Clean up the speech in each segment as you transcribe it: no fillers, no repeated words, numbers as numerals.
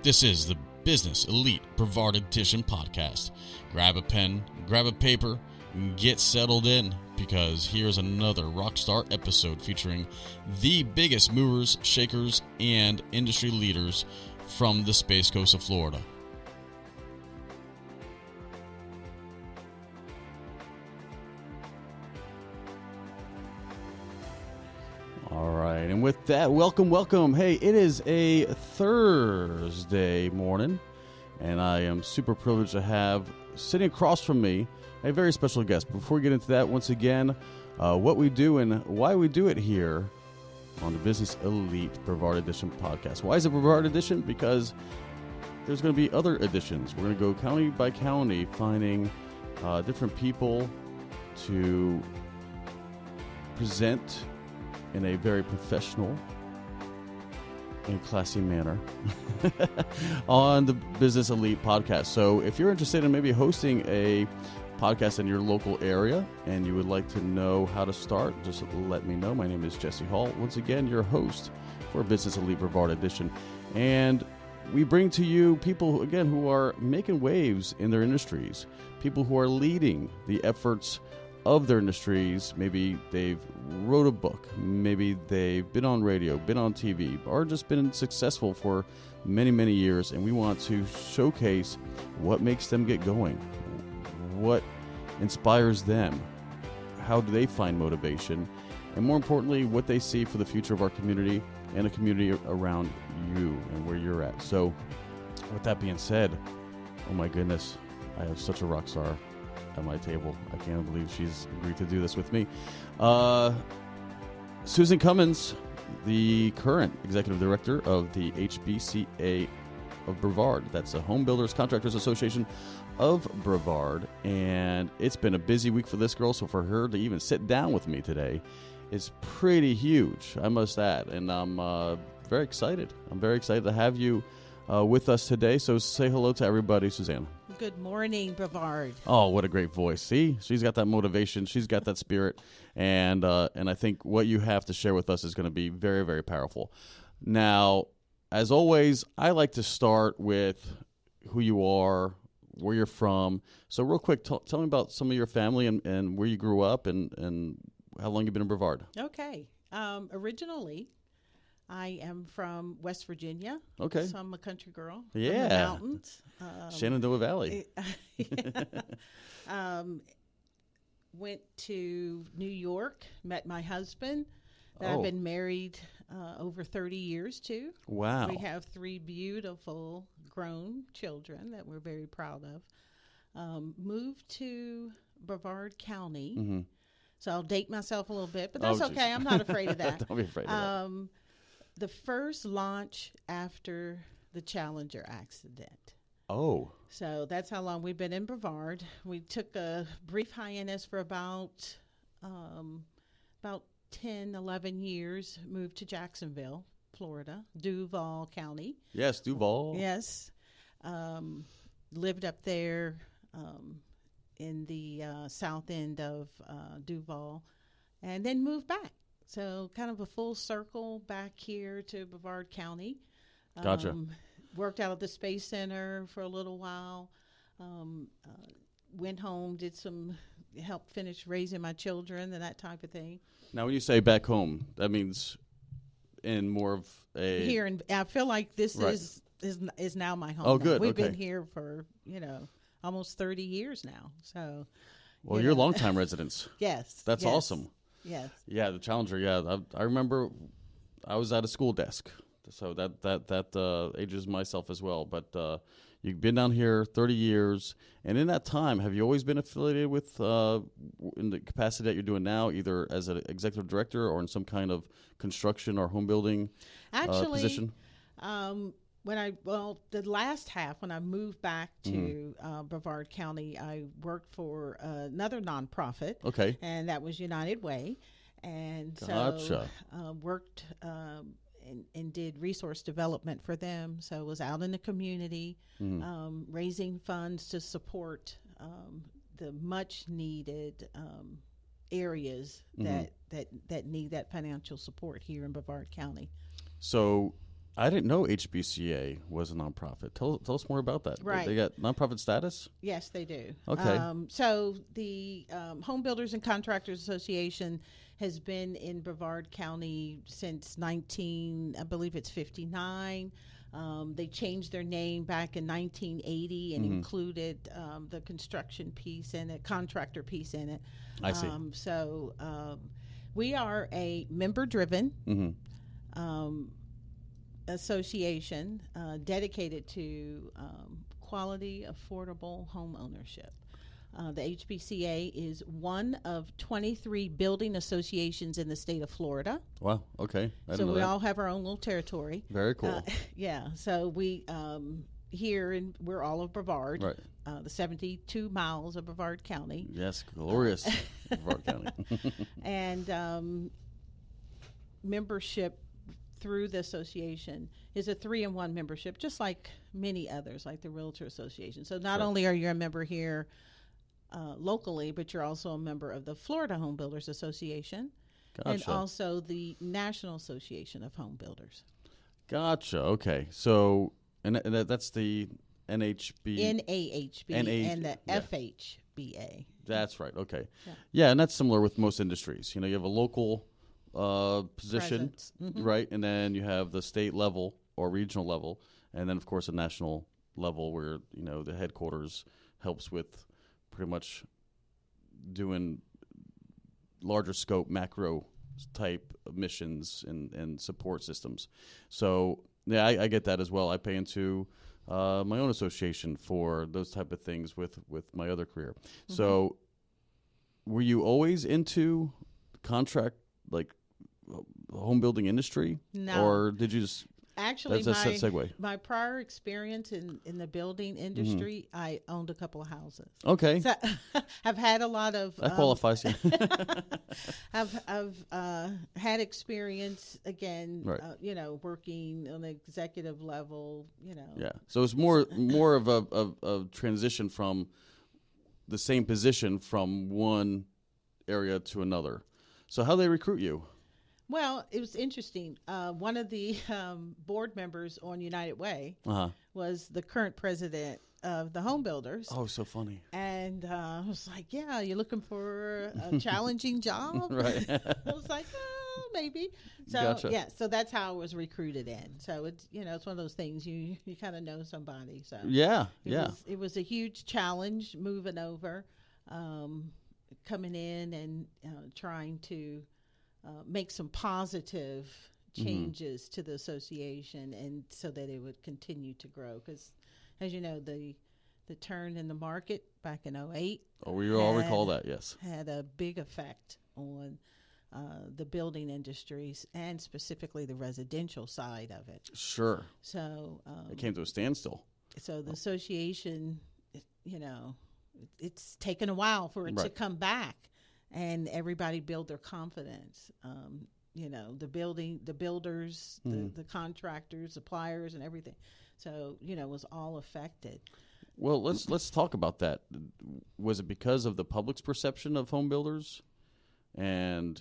This is the Business Elite Brevard Edition podcast. Grab a pen, grab a paper, and get settled in, because here's another rockstar episode featuring the biggest movers, shakers, and industry leaders from the Space Coast of Florida. All right, and with that, welcome. Hey, it is a Thursday morning, and I am super privileged to have sitting across from me a very special guest. Before we get into that, once again, what we do and why we do it here on the Business Elite Brevard Edition podcast. Why is it Brevard Edition? Because there's going to be other editions. We're going to go county by county, finding different people to present in a very professional and classy manner on the Business Elite podcast. So if you're interested in maybe hosting a podcast in your local area and you would like to know how to start, just let me know. My name is Jesse Hall, once again your host for Business Elite Brevard Edition. And we bring to you people, again, who are making waves in their industries, people who are leading the efforts of their industries. Maybe they've wrote a book, maybe they've been on radio, been on TV, or just been successful for many years, and we want to showcase what makes them get going, what inspires them, how do they find motivation, and more importantly, what they see for the future of our community and the community around you and where you're at. So with that being said, oh my goodness, I have such a rock star at my table. I can't believe she's agreed to do this with me. Suzanne Cummins, the current executive director of the HBCA of Brevard. That's the Home Builders Contractors Association of Brevard. And it's been a busy week for this girl, so for her to even sit down with me today is pretty huge, I must add. And I'm very excited. I'm very excited to have you with us today. So say hello to everybody, Suzanne. Good morning, Brevard. Oh, what a great voice. See, she's got that motivation. She's got that spirit. And I think what you have to share with us is going to be very powerful. Now, as always, I like to start with who you are, where you're from. So real quick, tell me about some of your family and where you grew up and how long you've been in Brevard. Okay. Originally, I am from West Virginia. Okay. So I'm a country girl. Yeah. From the mountains. Shenandoah Valley. Went to New York, met my husband. I've been married over 30 years to. Wow. We have 3 beautiful grown children that we're very proud of. Moved to Brevard County. Mm-hmm. So I'll date myself a little bit, but that's okay. I'm not afraid of that. Don't be afraid of that. The first launch after the Challenger accident. Oh. So that's how long we've been in Brevard. We took a brief hiatus for about 10, 11 years, moved to Jacksonville, Florida, Duval County. Yes, Duval. Yes. Lived up there in the south end of Duval, and then moved back. So kind of a full circle back here to Brevard County. Gotcha. Worked out at the Space Center for a little while. Went home, did some help finish raising my children and that type of thing. Now, when you say back home, that means in more of a here, and I feel like this right. is now my home. Oh, now. good. We've okay. been here for almost 30 years now. So, well, you're longtime residents. Yes, that's awesome. Yes. Yeah, the Challenger. Yeah, I remember I was at a school desk, so that ages myself as well. But you've been down here 30 years, and in that time, have you always been affiliated with in the capacity that you're doing now, either as an executive director or in some kind of construction or home building position? The last half, when I moved back to Brevard County, I worked for another nonprofit. Okay. And that was United Way. And gotcha. So worked and did resource development for them. So was out in the community, raising funds to support the much needed areas that need that financial support here in Brevard County. So I didn't know HBCA was a nonprofit. Tell us more about that. Right. They got nonprofit status? Yes, they do. Okay. So the Home Builders and Contractors Association has been in Brevard County since I believe it's 59. They changed their name back in 1980 and included the construction piece and a contractor piece in it. I see. We are a member-driven association dedicated to quality, affordable home ownership. The HBCA is one of 23 building associations in the state of Florida. Wow. Okay. So we all have our own little territory. Very cool. Yeah. So we we're all of Brevard, right. The 72 miles of Brevard County. Yes, glorious Brevard County. And membership through the association is a 3-in-1 membership, just like many others, like the Realtor Association. So not only are you a member here locally, but you're also a member of the Florida Home Builders Association and also the National Association of Home Builders. Gotcha. Okay. So, and that's the NAHB and the FHBA. That's right. Okay. Yeah, and that's similar with most industries. You have a local position, right? And then you have the state level or regional level, and then, of course, a national level where, the headquarters helps with pretty much doing larger scope, macro type missions and support systems. So, yeah, I get that as well. I pay into my own association for those type of things with my other career. So, were you always into contract, like home building industry? No. Or did you just... Actually, that's a segue. My prior experience in the building industry, I owned a couple of houses. Okay. So I've had a lot of... That qualifies you. I've had experience, again, right. working on the executive level, Yeah. So it's more of a transition from the same position from one area to another. So how do they recruit you? Well, it was interesting. One of the board members on United Way was the current president of the Home Builders. Oh, so funny. And I was like, yeah, you're looking for a challenging job? Right. I was like, oh, maybe. So, gotcha. Yeah, so that's how I was recruited in. So it's, it's one of those things you kind of know somebody. So it was a huge challenge moving over, coming in and trying to make some positive changes to the association, and so that it would continue to grow. Because, as you know, the turn in the market back in 2008. Oh, we all recall that. Yes, had a big effect on the building industries and specifically the residential side of it. Sure. So it came to a standstill. So the association, it's taken a while for it to come back. And everybody build their confidence. The builders, the contractors, suppliers, and everything. So, it was all affected. Well, let's talk about that. Was it because of the public's perception of home builders? And,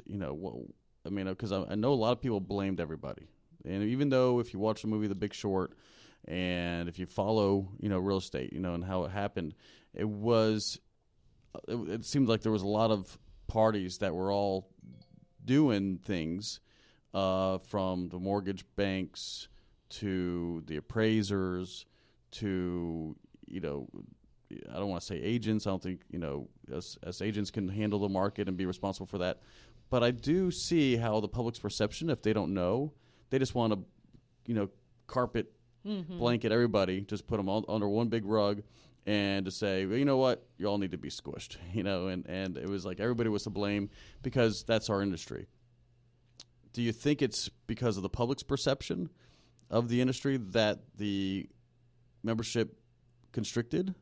because I know a lot of people blamed everybody. And even though if you watch the movie The Big Short and if you follow, real estate, and how it happened, it seemed like there was a lot of parties that were all doing things from the mortgage banks to the appraisers to, I don't want to say agents. I don't think, us agents can handle the market and be responsible for that. But I do see how the public's perception, if they don't know, they just want to, carpet blanket everybody, just put them all under one big rug. And to say, well, you know what, you all need to be squished, and it was like everybody was to blame because that's our industry. Do you think it's because of the public's perception of the industry that the membership constricted?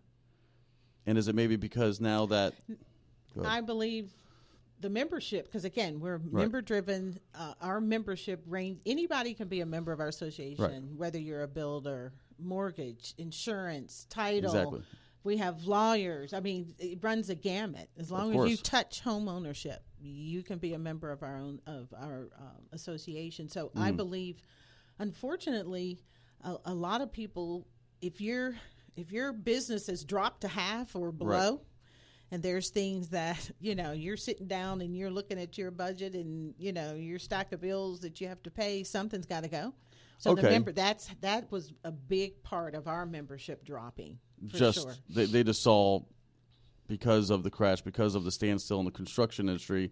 And is it maybe because now that... I believe the membership, because again, we're member-driven. Our membership range, anybody can be a member of our association, whether you're a builder, mortgage, insurance, title. Exactly. We have lawyers. I mean, it runs a gamut. As long as you touch home ownership, you can be a member of our association. So I believe unfortunately, a lot of people, if your business has dropped to half or below, Right. and there's things that, you're sitting down and you're looking at your budget and, your stack of bills that you have to pay, something's got to go. So Okay. that was a big part of our membership dropping, for Just sure. they just saw, because of the crash, because of the standstill in the construction industry,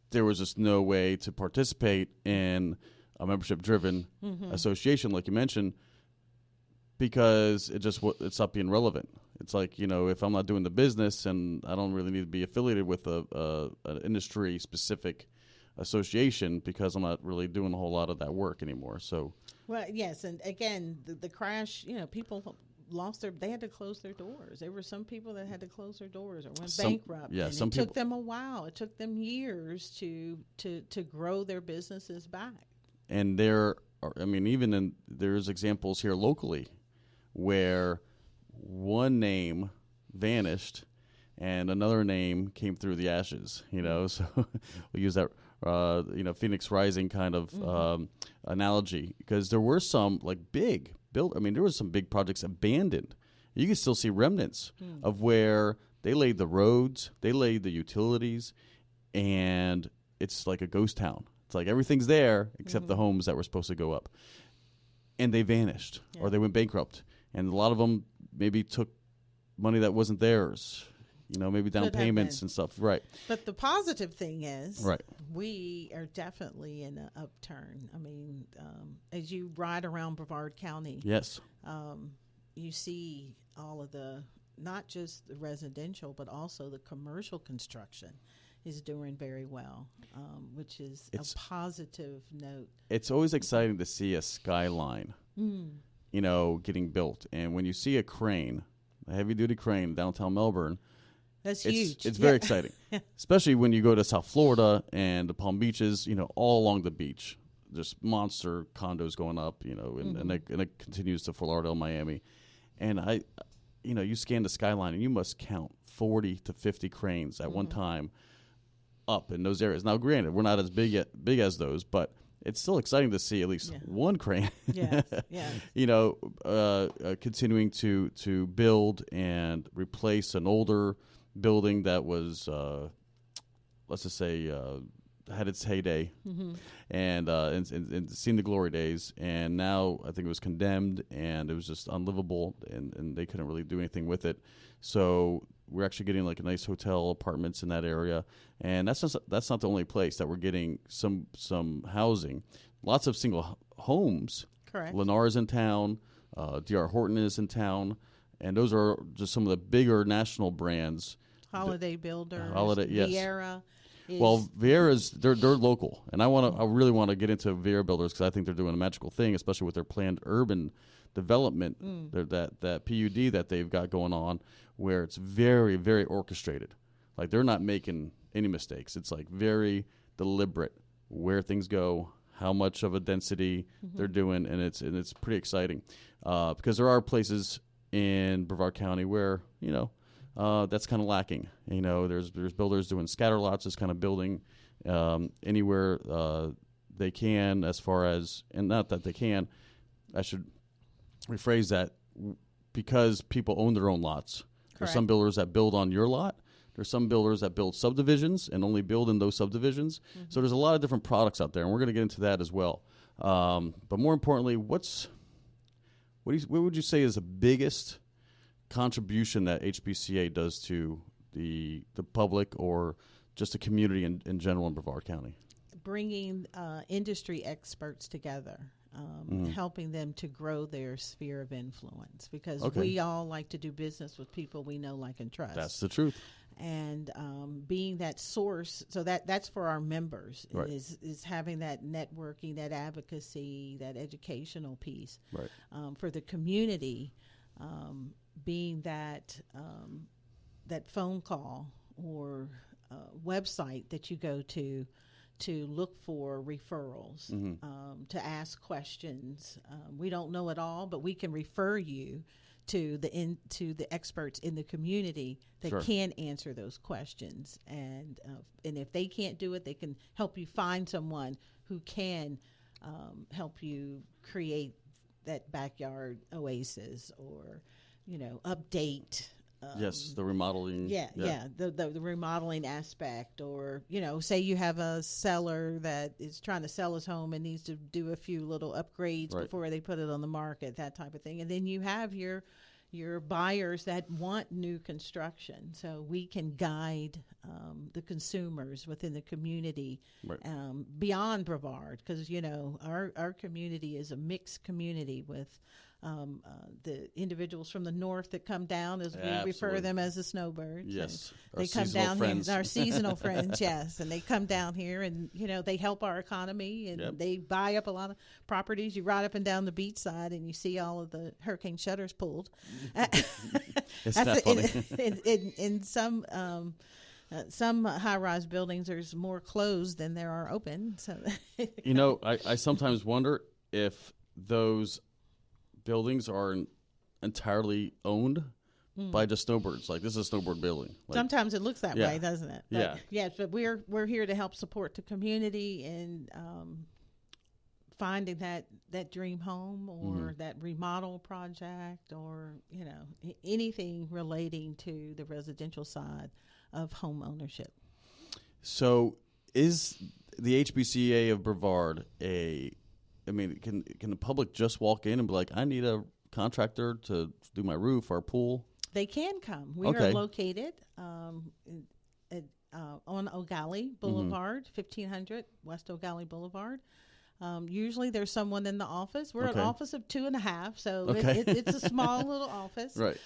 there was just no way to participate in a membership-driven association, like you mentioned, because it's not being relevant. It's like, if I'm not doing the business and I don't really need to be affiliated with an industry-specific association because I'm not really doing a whole lot of that work anymore. So, well, yes, and again, the crash, people they had to close their doors. There were some people that had to close their doors or went bankrupt. Yeah, and some it people took them a while. It took them years to grow their businesses back. And there's examples here locally where one name vanished and another name came through the ashes, so we'll use that, Phoenix Rising kind of analogy, because there were some there was some big projects abandoned. You can still see remnants of where they laid the roads, they laid the utilities, and it's like a ghost town. It's like everything's there except the homes that were supposed to go up. And they vanished or they went bankrupt. And a lot of them maybe took money that wasn't theirs, maybe down payments and stuff. Right. But the positive thing is, right, we are definitely in an upturn. I mean, as you ride around Brevard County, yes, you see all of not just the residential, but also the commercial construction is doing very well, which is a positive note. It's always exciting to see a skyline, getting built. And when you see a crane, a heavy-duty crane in downtown Melbourne, that's huge. It's very exciting, especially when you go to South Florida and the Palm Beaches, all along the beach. There's monster condos going up, and it continues to Fort Lauderdale, Miami. And you scan the skyline and you must count 40 to 50 cranes at one time up in those areas. Now, granted, we're not as big as those, but it's still exciting to see at least one crane, continuing to build and replace an older building that was, let's just say, had its heyday, and seen the glory days, and now I think it was condemned, and it was just unlivable, and they couldn't really do anything with it. So we're actually getting like a nice hotel apartments in that area, and that's not the only place that we're getting some housing. Lots of single homes. Correct. Lennar's in town, D.R. Horton is in town, and those are just some of the bigger national brands. Holiday Builders, yes. Vieira. Well, Vieira's they're local, and I really want to get into Vieira Builders because I think they're doing a magical thing, especially with their planned urban development, that PUD that they've got going on, where it's very, very orchestrated. Like they're not making any mistakes. It's like very deliberate where things go, how much of a density they're doing, and it's pretty exciting because there are places in Brevard County where that's kind of lacking. There's builders doing scatter lots, just kind of building anywhere they can, as far as, and not that they can, I should rephrase that, because people own their own lots. Correct. There's some builders that build on your lot. There's some builders that build subdivisions and only build in those subdivisions. So there's a lot of different products out there, and we're going to get into that as well. But more importantly, what would you say is the biggest contribution that HBCA does to the public or just the community in general in Brevard County? Bringing industry experts together, helping them to grow their sphere of influence, because we all like to do business with people we know, like, and trust. That's the truth. And being that source, so that's for our members, right. is having that networking, that advocacy, that educational piece. Right. For the community, being that phone call or website that you go to look for referrals, to ask questions. We don't know it all, but we can refer you to the experts in the community that Sure. can answer those questions. And if they can't do it, they can help you find someone who can help you create that backyard oasis, or update. Yes, the remodeling. The remodeling aspect, or say you have a seller that is trying to sell his home and needs to do a few little upgrades before they put it on the market, that type of thing. And then you have your buyers that want new construction, so we can guide the consumers within the community beyond Brevard, because our community is a mixed community with the individuals from the north that come down, as we refer them as the snowbirds. Yes, they come down friends. Here, our seasonal friends. Yes, and they come down here, and they help our economy, and they buy up a lot of properties. You ride up and down the beach side, and you see all of the hurricane shutters pulled. It's not funny. In some high-rise buildings, there's more closed than there are open. So, I sometimes wonder if those buildings are entirely owned by just snowbirds. Like, this is a snowbird building. Sometimes it looks that way, doesn't it? But, yes, but we're here to help support the community in finding that dream home, or that remodel project, or anything relating to the residential side of home ownership. So, is the HBCA of Brevard can the public just walk in and be like, I need a contractor to do my roof or pool? They can come. We are located on O'Galley Boulevard, 1500 West O'Galley Boulevard. Usually there's someone in the office. We're an office of 2.5, so it's a small little office. Right.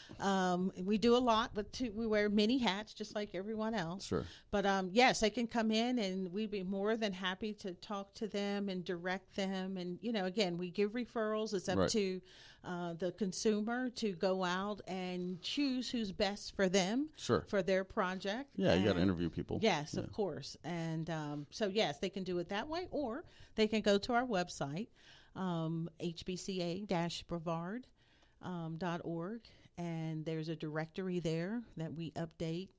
We do a lot, but we wear many hats just like everyone else. Sure. But yes, they can come in, and we'd be more than happy to talk to them and direct them. And again, we give referrals. It's up to the consumer to go out and choose who's best for them. Sure. For their project. Yeah, you got to interview people. Yes, of course. And so yes, they can do it that way, or they can go to our website, hbca-brevard.org, and there's a directory there that we update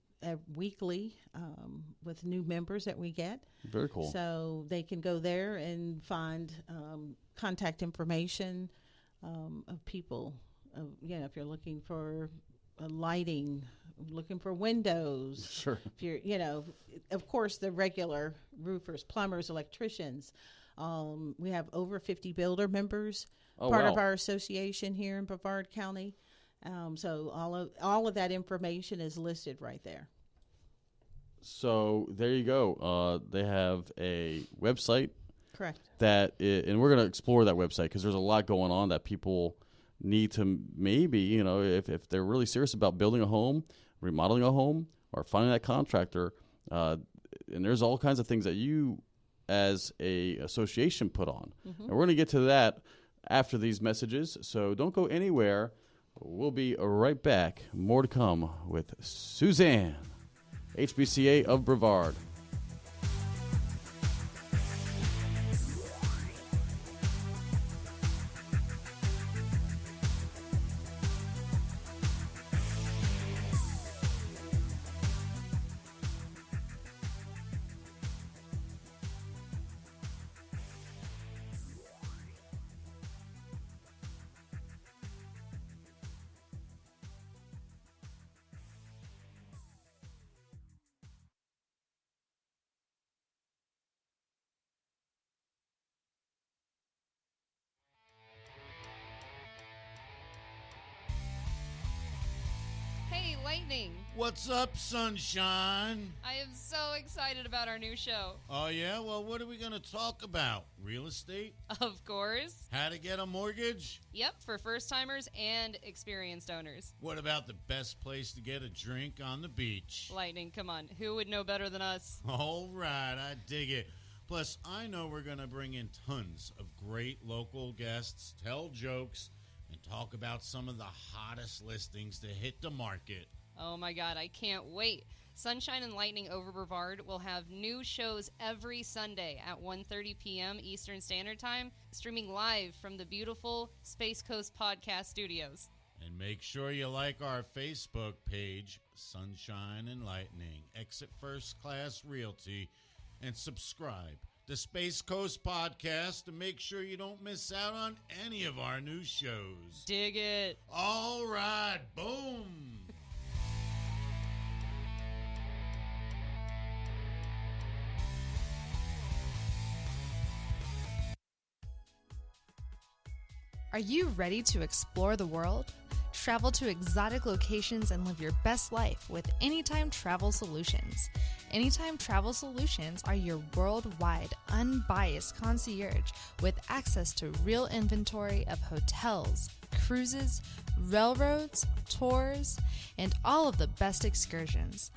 weekly with new members that we get. Very cool. So they can go there and find contact information of people. If you're looking for lighting, looking for windows. Sure. If you're, of course, the regular roofers, plumbers, electricians. We have over 50 builder members, part of our association here in Brevard County. So all of that information is listed right there. So there you go. They have a website. Correct. And we're going to explore that website, because there's a lot going on that people need to maybe, if they're really serious about building a home, remodeling a home, or finding that contractor. And there's all kinds of things that you as a association put on. And we're going to get to that after these messages. So don't go anywhere. We'll be right back. More to come with Suzanne, HBCA of Brevard. Lightning. What's up, sunshine? I am so excited about our new show. Oh, yeah? Well, what are we going to talk about? Real estate? Of course. How to get a mortgage? Yep, for first-timers and experienced owners. What about the best place to get a drink on the beach? Lightning, come on. Who would know better than us? All right, I dig it. Plus, I know we're going to bring in tons of great local guests, tell jokes, and talk about some of the hottest listings to hit the market. Oh my God, I can't wait. Sunshine and Lightning over Brevard will have new shows every Sunday at 1:30 p.m. Eastern Standard Time, streaming live from the beautiful Space Coast Podcast Studios. And make sure you like our Facebook page, Sunshine and Lightning, Exit First Class Realty, and subscribe the Space Coast Podcast to make sure you don't miss out on any of our new shows. Dig it. All right, boom. Are you ready to explore the world? Travel to exotic locations and live your best life with Anytime Travel Solutions. Anytime Travel Solutions are your worldwide, unbiased concierge with access to real inventory of hotels, cruises, railroads, tours, and all of the best excursions.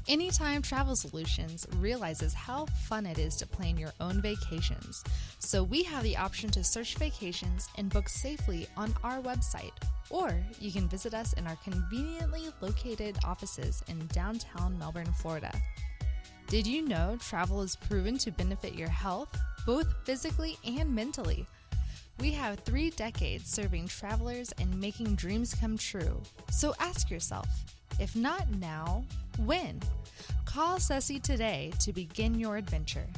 Anytime Travel Solutions realizes how fun it is to plan your own vacations. So we have the option to search vacations and book safely on our website. Or you can visit us in our conveniently located offices in downtown Melbourne, Florida. Did you know travel is proven to benefit your health, both physically and mentally? We have 3 decades serving travelers and making dreams come true. So ask yourself, if not now, when? Call Ceci today to begin your adventure.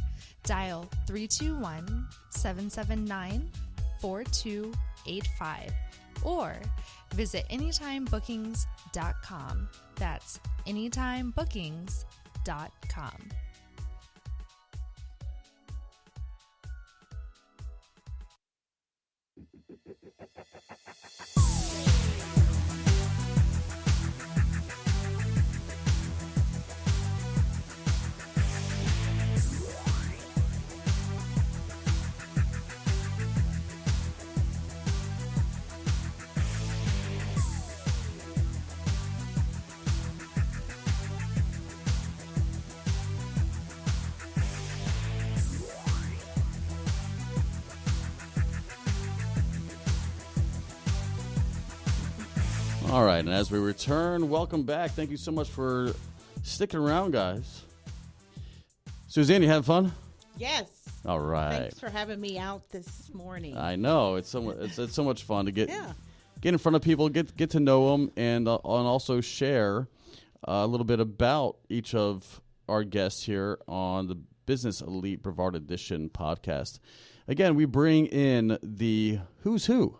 Dial 321-779-4285 or visit anytimebookings.com. That's anytimebookings.com. All right, and as we return, welcome back. Thank you so much for sticking around, guys. Suzanne, you having fun? Yes. All right. Thanks for having me out this morning. I know it's so much fun to get Yeah. get in front of people, get to know them, and also share a little bit about each of our guests here on the Business Elite Brevard Edition podcast. Again, we bring in the who's who,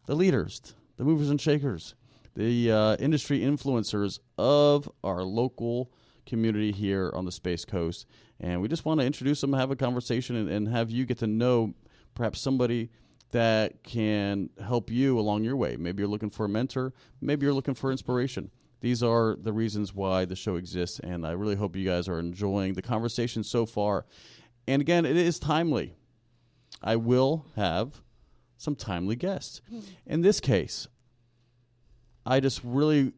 the leaders, the movers and shakers, the industry influencers of our local community here on the Space Coast. And we just want to introduce them, have a conversation, and have you get to know perhaps somebody that can help you along your way. Maybe you're looking for a mentor. Maybe you're looking for inspiration. These are the reasons why the show exists, and I really hope you guys are enjoying the conversation so far. And again, it is timely. I will have some timely guests. In this case, I just really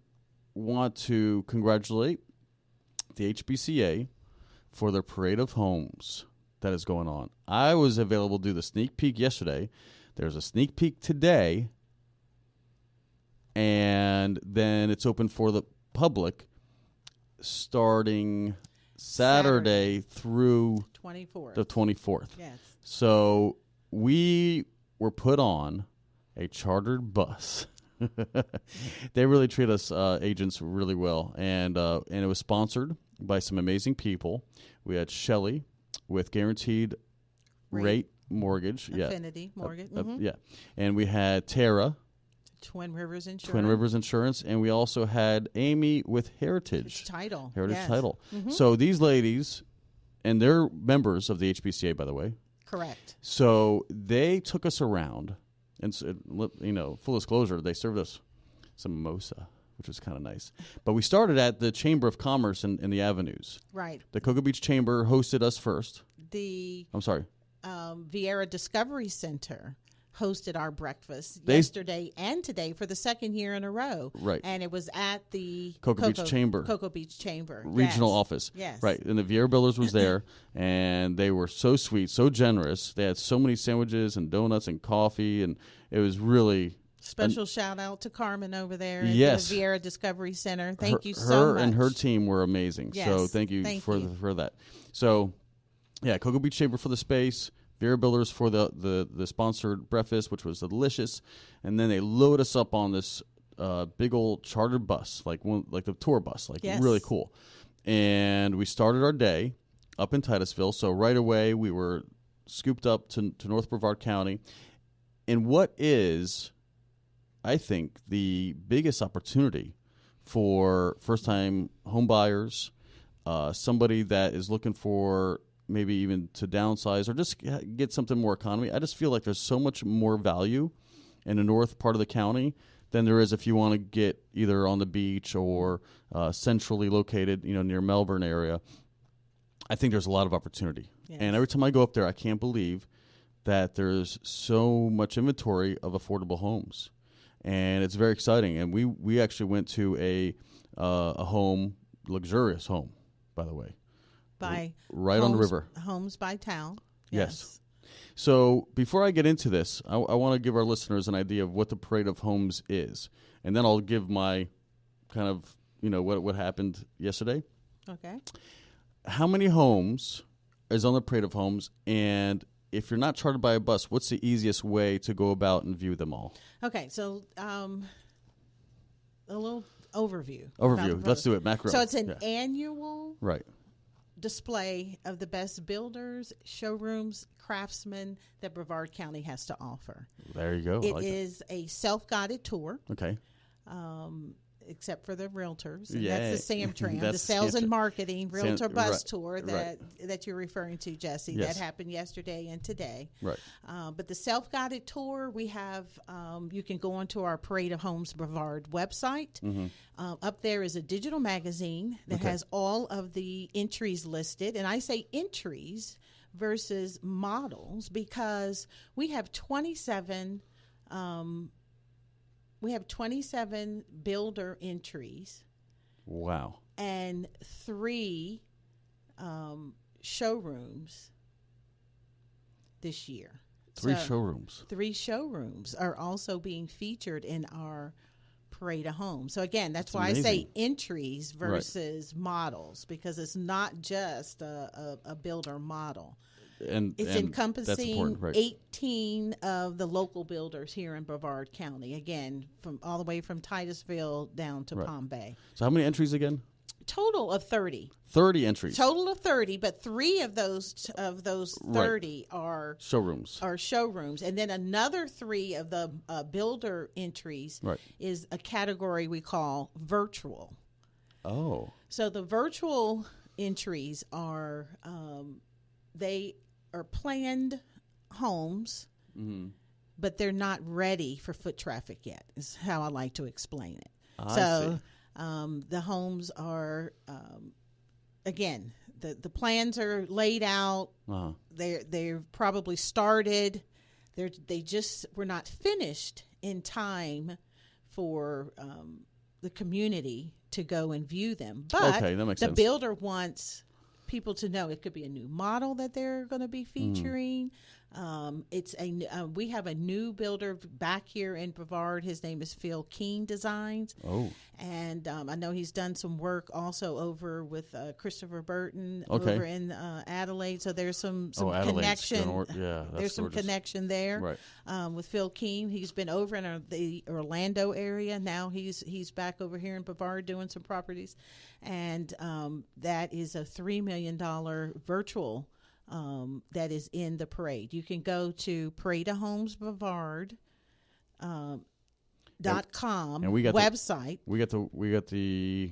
want to congratulate the HBCA for their Parade of Homes that is going on. I was available to do the sneak peek yesterday. There's a sneak peek today, and then it's open for the public starting Saturday through 24th. the 24th. Yes. So we were put on a chartered bus. They really treat us agents really well, and it was sponsored by some amazing people. We had Shelley with Guaranteed Rate Mortgage, Affinity Mortgage, yeah, and we had Tara, Twin Rivers Insurance, Twin Rivers Insurance, and we also had Amy with Heritage Title. Title. So these ladies, and they're members of the HBCA, by the way. Correct. So they took us around, and full disclosure, they served us some mimosa, which was kind of nice. But we started at the Chamber of Commerce in the Avenues. Right. The Cocoa Beach Chamber hosted us first. I'm sorry. Vieira Discovery Center hosted our breakfast yesterday and today for the second year in a row. Right. And it was at the Cocoa Beach Chamber regional office. Yes. Right. And the Vieira Builders was there, and they were so sweet, so generous. They had so many sandwiches and donuts and coffee, and it was really special shout out to Carmen over there at Yes. the Vieira Discovery Center. Thank you so Her much. and her team were amazing. Yes. So thank you for that. So yeah, Cocoa Beach Chamber for the space, Vieira Builders for the sponsored breakfast, which was delicious, and then they load us up on this big old chartered bus, like the tour bus, really cool. And we started our day up in Titusville. So right away we were scooped up to North Brevard County. And what is, I think, the biggest opportunity for first-time home buyers, somebody that is looking for maybe even to downsize or just get something more economy. I just feel like there's so much more value in the north part of the county than there is if you want to get either on the beach or centrally located, near Melbourne area. I think there's a lot of opportunity. Yes. And every time I go up there, I can't believe that there's so much inventory of affordable homes. And it's very exciting. And we actually went to a home, luxurious home, by the way. Right on the river. Homes by town. Yes. So before I get into this, I want to give our listeners an idea of what the Parade of Homes is. And then I'll give my kind of, what happened yesterday. Okay. How many homes is on the Parade of Homes? And if you're not chartered by a bus, what's the easiest way to go about and view them all? Okay. So a little overview. Let's do it. Macro. So it's an annual right display of the best builders, showrooms, craftsmen that Brevard County has to offer. There you go. It is a self-guided tour. Okay. Except for the realtors. And that's the Sam Tram, the sales and marketing realtor bus tour that you're referring to, Jesse. Yes. That happened yesterday and today. Right. But the self-guided tour, we have, you can go onto our Parade of Homes Brevard website. Mm-hmm. Up there is a digital magazine that has all of the entries listed. And I say entries versus models because we have 27 builder entries. Wow. And 3 showrooms this year. 3 showrooms. 3 showrooms are also being featured in our Parade of Homes. So again, that's why amazing. I say entries versus models, because it's not just a builder model. It's encompassing 18 of the local builders here in Brevard County. Again, from all the way from Titusville down to Palm Bay. So how many entries again? Total of 30. 30 entries. Total of 30, but 3 of those 30 are showrooms. And then another 3 of the builder entries is a category we call virtual. Oh. So the virtual entries are they are planned homes, but they're not ready for foot traffic yet, is how I like to explain it. I see. The homes are, again, the plans are laid out. Uh-huh. They're probably started. They just were not finished in time for the community to go and view them. But that makes the sense. Builder wants people to know it could be a new model that they're going to be featuring. We have a new builder back here in Brevard. His name is Phil Keene Designs. Oh, and I know he's done some work also over with Christopher Burton over in Adelaide. So there's some connection. There's some connection there with Phil Keene. He's been over in the Orlando area. Now he's back over here in Brevard doing some properties, and that is a $3 million virtual. That is in the parade. You can go to paradeofhomesbrevard.com website. We got the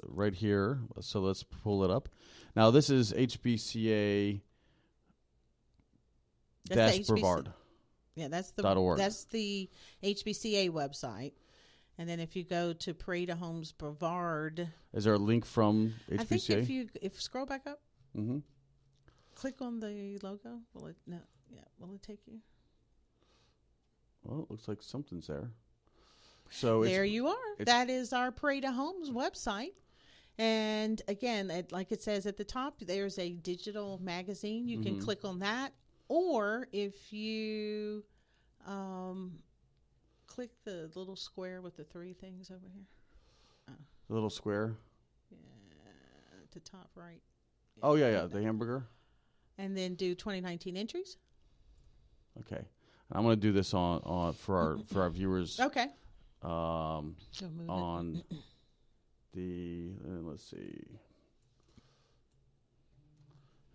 right here. So let's pull it up. Now this is HBCA Brevard. Yeah, that's .org. That's the HBCA website. And then if you go to Parade of Homes Brevard, is there a link from HBCA? I think if you scroll back up. Mm-hmm. Click on the logo. Will it take you? Well, it looks like something's there. So there you are. That is our Parade of Homes website. And again, like it says at the top, there's a digital magazine. You can click on that. Or if you click the little square with the 3 things over here. The little square? Yeah, at the top right. Yeah, the hamburger. And then do 2019 entries. Okay, I'm going to do this on for our viewers. Okay. On the let's see.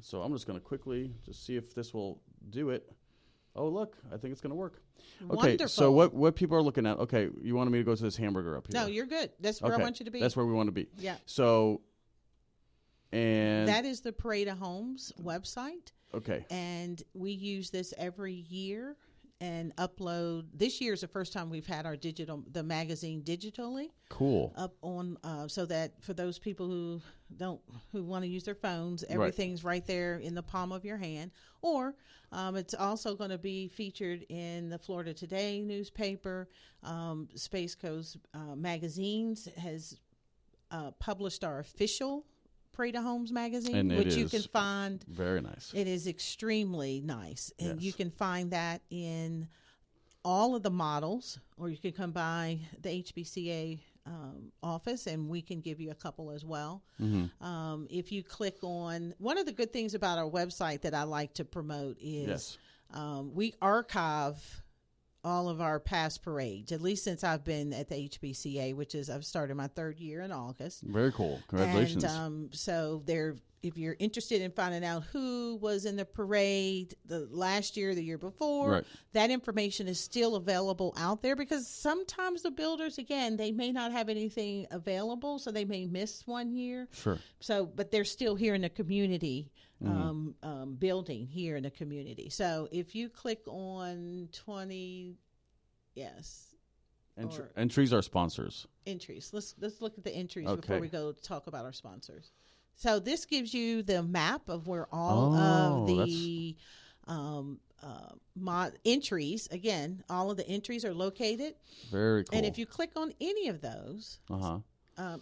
So I'm just going to quickly just see if this will do it. Oh, look, I think it's going to work. Okay, Wonderful. so what people are looking at, okay, you wanted me to go to this hamburger up here. No, you're good. That's where I want you to be. That's where we want to be. Yeah. So, and that is the Parade of Homes website. Okay. And we use this every year and upload. This year is the first time we've had the magazine digitally. Cool. Up on, so that for those people who want to use their phones, everything's right there in the palm of your hand. Or it's also going to be featured in the Florida Today newspaper. Space Coast Magazines has published our official Parade of Homes magazine, which you can find. Very nice. It is extremely nice. And Yes. you can find that in all of the models, or you can come by the HBCA office and we can give you a couple as well. Mm-hmm. If you click on, one of the good things about our website that I like to promote is we archive all of our past parades, at least since I've been at the HBCA, which is I've started my 3rd year in August. Very cool. Congratulations. And so if you're interested in finding out who was in the parade the last year, the year before, that information is still available out there, because sometimes the builders, again, they may not have anything available, so they may miss one year. Sure. So, but they're still here in the community, building here in the community. So if you click on 20, entries are sponsors. Entries. Let's look at the entries Okay. before we go to talk about our sponsors. So this gives you the map of where all of the entries, again, all of the entries are located. Very cool. And if you click on any of those,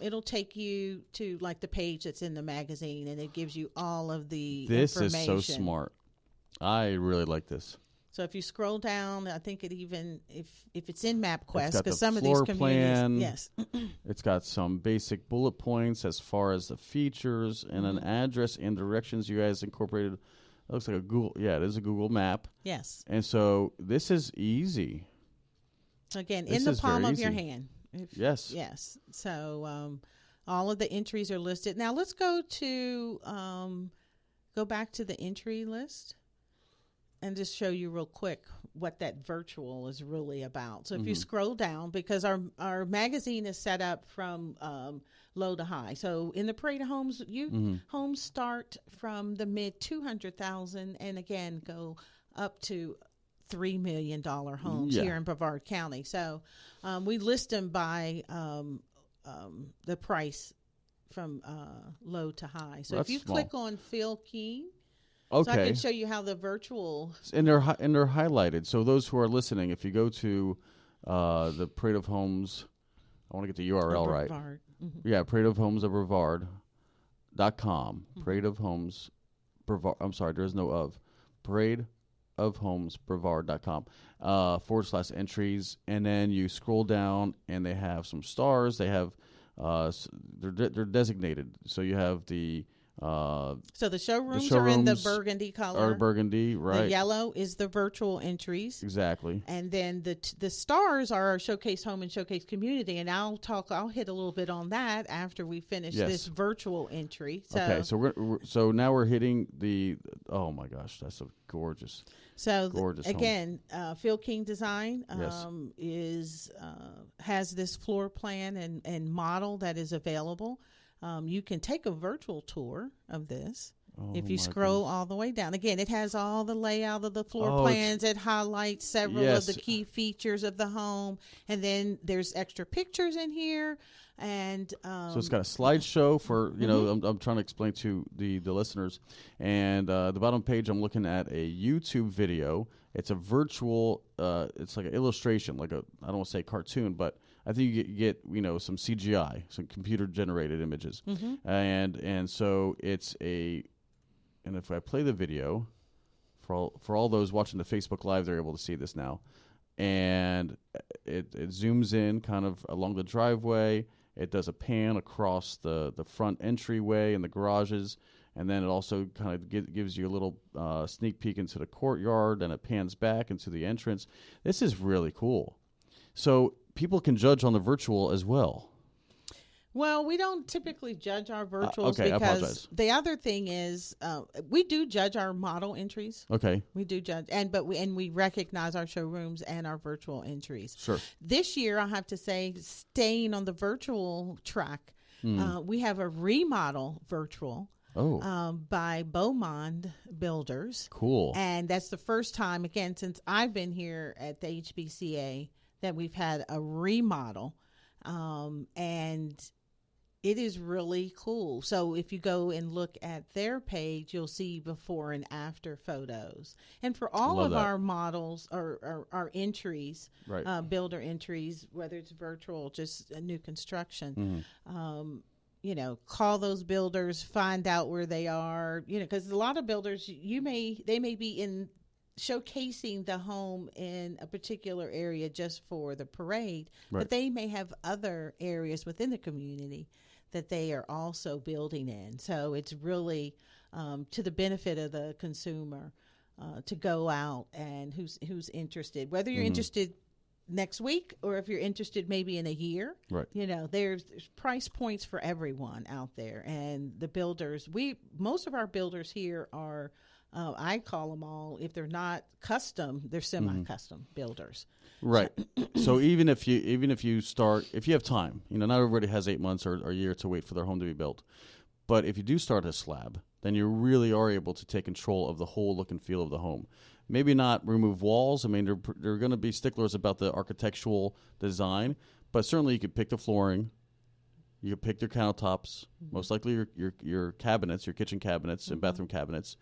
it'll take you to like the page that's in the magazine, and it gives you all of the information. This is so smart. I really like this. So if you scroll down, I think it even if it's in MapQuest, because some of these communities, it's got some basic bullet points as far as the features and an address and directions you guys incorporated. It looks like a Google. Yeah, it is a Google map. Yes. And so this is easy. So again, This in the is palm very of your easy. hand. Yes. Yes. So all of the entries are listed. Now let's go back to the entry list and just show you real quick what that virtual is really about. So if you scroll down, because our magazine is set up from low to high. So in the Parade of Homes, homes start from the mid 200,000 and again go up to $3 million homes here in Brevard County. So we list them by the price from low to high. So if you click on Phil King, so I can show you how the virtual... And they're highlighted. So those who are listening, if you go to the Parade of Homes, I want to get the URL right. Yeah, Parade of Homes of Brevard.com. Parade of Homes Brevard. I'm sorry, there is no of. Parade of Homes Brevard.com /entries. And then you scroll down and they have some stars. They have, they're designated. So you have the... so the showrooms are in the burgundy color. Or burgundy, right. The yellow is the virtual entries. Exactly. And then the stars are our Showcase Home and Showcase Community. And I'll hit a little bit on that after we finish this virtual entry. So, okay, so now we're hitting the, oh my gosh, that's a gorgeous. So gorgeous again, Phil King Design has this floor plan and model that is available. You can take a virtual tour of this if you scroll all the way down. Again, it has all the layout of the floor plans. It highlights several of the key features of the home. And then there's extra pictures in here. And so it's got a slideshow for, I'm trying to explain to the listeners. And the bottom page, I'm looking at a YouTube video. It's a virtual, it's like an illustration, I don't want to say cartoon, but I think you get some CGI, some computer-generated images. And so it's and if I play the video, for all those watching the Facebook Live, they're able to see this now. And it zooms in kind of along the driveway. It does a pan across the front entryway and the garages. And then it also kind of gives you a little sneak peek into the courtyard, and it pans back into the entrance. This is really cool. So people can judge on the virtual as well. Well, we don't typically judge our virtuals okay, I apologize. because the other thing is we do judge our model entries. Okay. We do judge, we recognize our showrooms and our virtual entries. Sure. This year, I have to say, staying on the virtual track, we have a remodel virtual. By Beaumont Builders. Cool. And that's the first time, again, since I've been here at the HBCA, that we've had a remodel. And it is really cool. So if you go and look at their page, you'll see before and after photos. And for all of our models or our entries, right. Builder entries, whether it's virtual, just a new construction, call those builders, find out where they are, because a lot of builders, they may be in showcasing the home in a particular area just for the parade, right. but they may have other areas within the community that they are also building in. So it's really to the benefit of the consumer to go out and who's interested, whether you're interested next week or if you're interested maybe in a year. Right. There's price points for everyone out there, and the builders, most of our builders here are I call them all, if they're not custom, they're semi-custom builders. Right. So even if you start, if you have time, not everybody has 8 months or a year to wait for their home to be built. But if you do start a slab, then you really are able to take control of the whole look and feel of the home. Maybe not remove walls. I mean, they're going to be sticklers about the architectural design, but certainly you could pick the flooring. You could pick your countertops, most likely your cabinets, your kitchen cabinets and bathroom cabinets.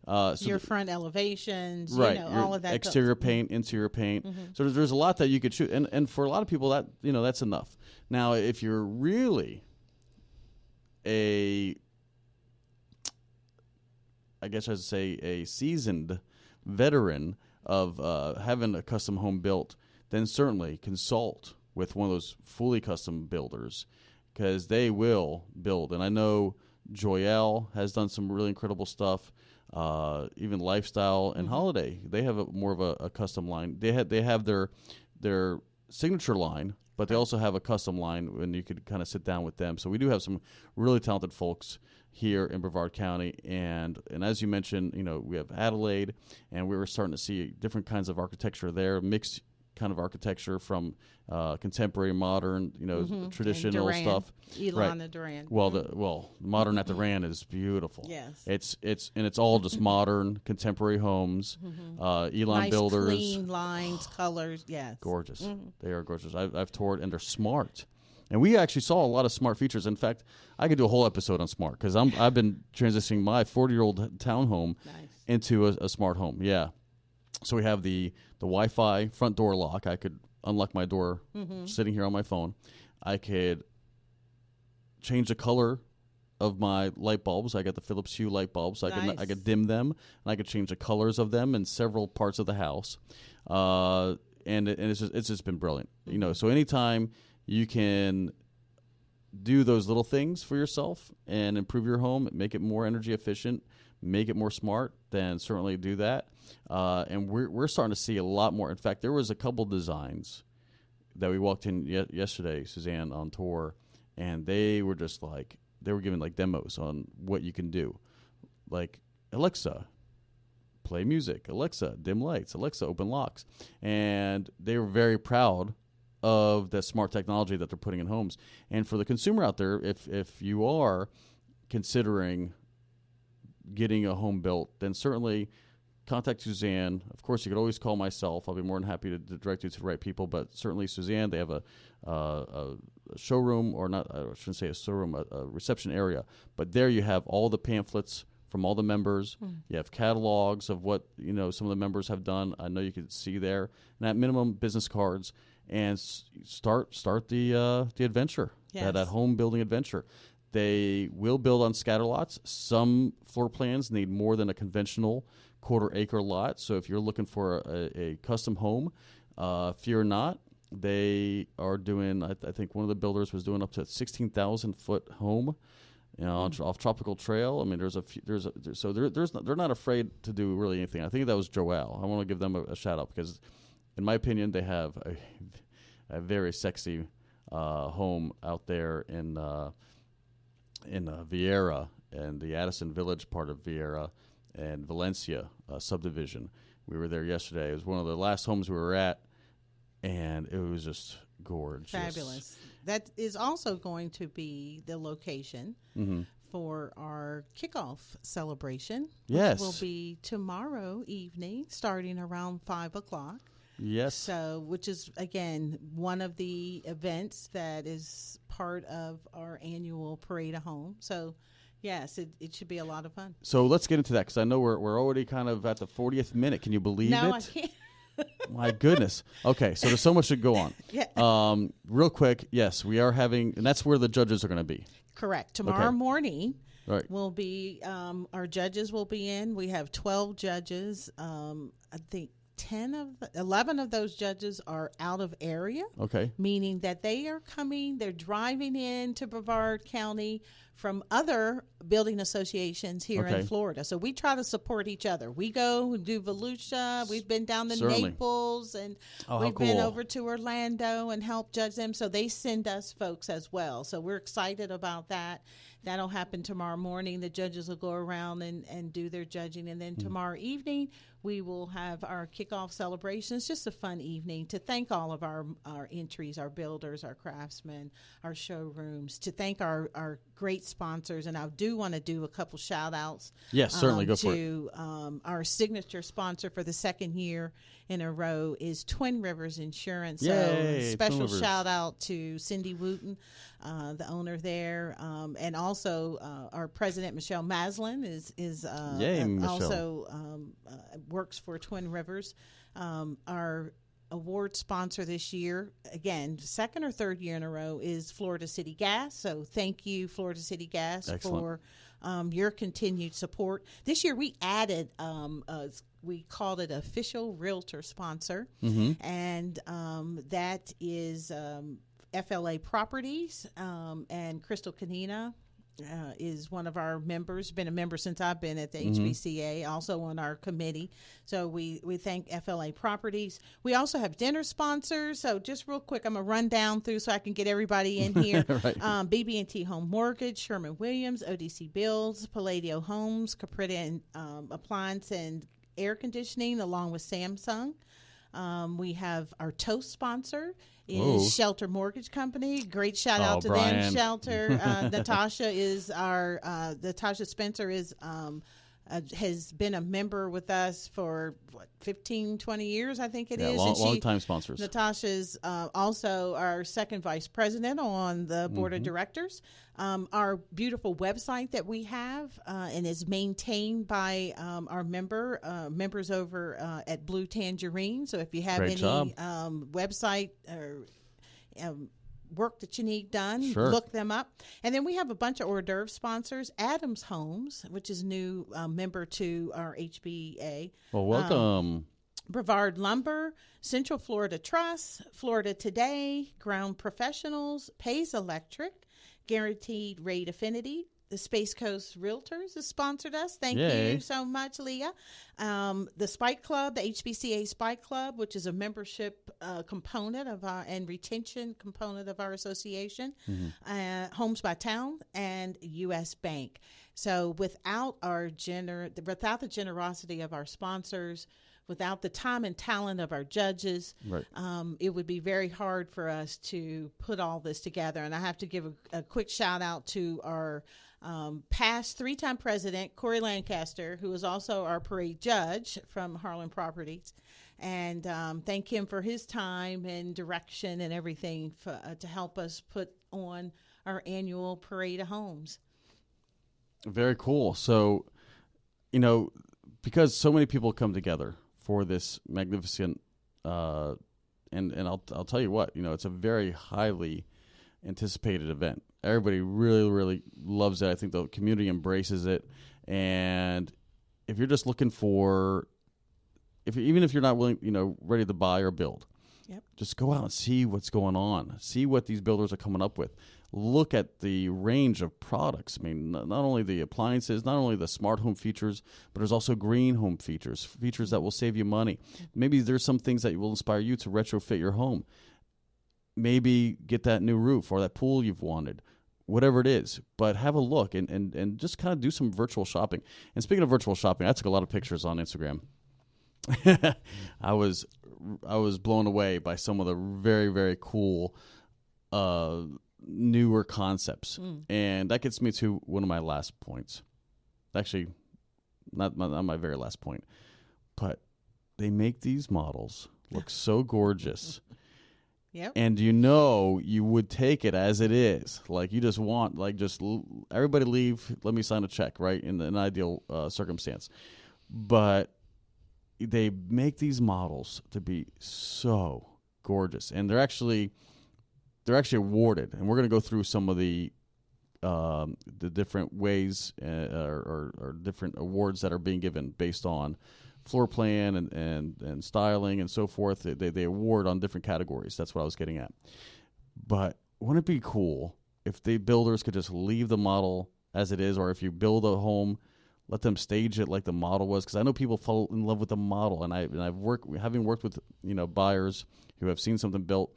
So your front elevations, right, all of that. Exterior paint, interior paint. So there's a lot that you could choose. And for a lot of people, that that's enough. Now, if you're really a seasoned veteran of having a custom home built, then certainly consult with one of those fully custom builders, because they will build. And I know Joyelle has done some really incredible stuff. Even Lifestyle and Holiday, they have more of a custom line. They have their signature line, but they also have a custom line, and you could kind of sit down with them. So we do have some really talented folks here in Brevard County, and as you mentioned, we have Adelaide, and we were starting to see different kinds of architecture there, mixed kind of architecture from contemporary, modern, traditional stuff. Ilana Duran. Well, modern at the Rand is beautiful. Yes, it's all just modern, contemporary homes. Elon nice, Builders, clean lines, colors. Yes, gorgeous. They are gorgeous. I've toured, and they're smart. And we actually saw a lot of smart features. In fact, I could do a whole episode on smart, because I've been transitioning my 40-year-old townhome into a smart home. Yeah. So we have the Wi-Fi front door lock. I could unlock my door sitting here on my phone. I could change the color of my light bulbs. I got the Philips Hue light bulbs. I could dim them, and I could change the colors of them in several parts of the house. And it's just been brilliant. So anytime you can do those little things for yourself and improve your home, make it more energy efficient, make it more smart, then certainly do that. And we're starting to see a lot more. In fact, there was a couple designs that we walked in yesterday, Suzanne, on tour, and they were just they were giving demos on what you can do. Like, Alexa, play music. Alexa, dim lights. Alexa, open locks. And they were very proud of the smart technology that they're putting in homes. And for the consumer out there, if you are considering getting a home built, then certainly contact Suzanne. Of course, you could always call myself. I'll be more than happy to direct you to the right people, but certainly Suzanne, they have a showroom, or not, I shouldn't say a showroom, a reception area, but there you have all the pamphlets from all the members. You have catalogs of what some of the members have done. I know you can see there, and at minimum, business cards, and start the adventure, that home building adventure. They will build on scatter lots. Some floor plans need more than a conventional quarter-acre lot. So if you're looking for a custom home, fear not. They are doing, I think one of the builders was doing up to a 16,000-foot home, off Tropical Trail. I mean, they're not afraid to do really anything. I think that was Joelle. I want to give them a shout-out, because in my opinion, they have a very sexy home out there in Vieira and the Addison Village part of Vieira and Valencia subdivision. We were there yesterday. It was one of the last homes we were at, and it was just gorgeous. Fabulous. That is also going to be the location for our kickoff celebration. Yes. Which will be tomorrow evening, starting around 5 o'clock. Yes. So, which is, again, one of the events that is part of our annual Parade of Home. So, yes, it should be a lot of fun. So let's get into that, because I know we're already kind of at the 40th minute. Can you believe it? No, I can't. My goodness. Okay, so there's so much to go on. Yeah. Real quick, yes, we are having, and that's where the judges are going to be. Correct. Tomorrow Okay. morning Right. will be, our judges will be in. We have 12 judges. I think 11 of those judges are out of area. Okay. Meaning that they're driving into Brevard County from other building associations here Okay. in Florida. So we try to support each other. We go and do Volusia. We've been down to Certainly. Naples, and Oh, how we've been cool. over to Orlando and help judge them. So they send us folks as well. So we're excited about that. That'll happen tomorrow morning. The judges will go around and do their judging. And then tomorrow evening, we will have our kickoff celebration. It's just a fun evening to thank all of our entries, our builders, our craftsmen, our showrooms, to thank our great sponsors. And I do want to do a couple shout outs. Yes, certainly. Go for it. To our signature sponsor for the second year in a row is Twin Rivers Insurance. Yay, So Twin special Rivers. shout out to Cindy Wooten, the owner there, and also our president Michelle Maslin is Yay, Michelle. also works for Twin Rivers. Our award sponsor this year, again, second or third year in a row, is Florida City Gas. So thank you, Florida City Gas, Excellent. for your continued support. This year we added, we called it official realtor sponsor, and that is FLA Properties, and Crystal Canina is one of our members, been a member since I've been at the HBCA, also on our committee. So we thank FLA Properties. We also have dinner sponsors. So just real quick, I'm going to run down through so I can get everybody in here. Right. BB&T Home Mortgage, Sherman-Williams, ODC Builds, Palladio Homes, Caprita and Appliance and Air Conditioning, along with Samsung. We have our toast sponsor is Whoa. Shelter Mortgage Company. Great shout out to Brian. them. Shelter. Natasha is Natasha Spencer is has been a member with us for 15, 20 years, I think it is. Long time sponsors. Natasha's also our second vice president on the board of directors. Our beautiful website that we have and is maintained by our members over at Blue Tangerine. So if you have Great any job. website or work that you need done, Sure. look them up. And then we have a bunch of hors d'oeuvre sponsors. Adams Homes, which is new member to our HBA. Well, welcome. Brevard Lumber, Central Florida Trust, Florida Today, Ground Professionals, Pays Electric, Guaranteed Rate Affinity. The Space Coast Realtors has sponsored us. Thank Yay. you so much, Leah. The Spike Club, the HBCA Spike Club, which is a membership component of our and retention component of our association. Homes by Town and U.S. Bank. So without without the generosity of our sponsors, without the time and talent of our judges, Right. it would be very hard for us to put all this together. And I have to give a quick shout out to our past three-time president, Corey Lancaster, who is also our parade judge from Harlan Properties. And thank him for his time and direction and everything to help us put on our annual Parade of Homes. Very cool. So, because so many people come together for this magnificent, and I'll tell you what, it's a very highly anticipated event. Everybody really, really loves it. I think the community embraces it. And if you're just looking for, even if you're not willing, ready to buy or build, Yep. just go out and see what's going on. See what these builders are coming up with. Look at the range of products. I mean, not only the appliances, not only the smart home features, but there's also green home features that will save you money. Maybe there's some things that will inspire you to retrofit your home. maybe get that new roof or that pool you've wanted, whatever it is. But have a look and just kind of do some virtual shopping. And speaking of virtual shopping, I took a lot of pictures on Instagram. I was blown away by some of the very, very cool newer concepts. And that gets me to one of my last points. Actually, not my very last point. But they make these models look so gorgeous. Yep. And you would take it as it is. Like you just want, everybody leave, let me sign a check, right? In an ideal circumstance. But they make these models to be so gorgeous. And they're actually awarded. And we're going to go through some of the different ways or different awards that are being given based on floor plan and styling and so forth. They award on different categories. That's what I was getting at. But wouldn't it be cool if the builders could just leave the model as it is, or if you build a home, let them stage it like the model was? Because I know people fall in love with the model, and I've worked with buyers who have seen something built.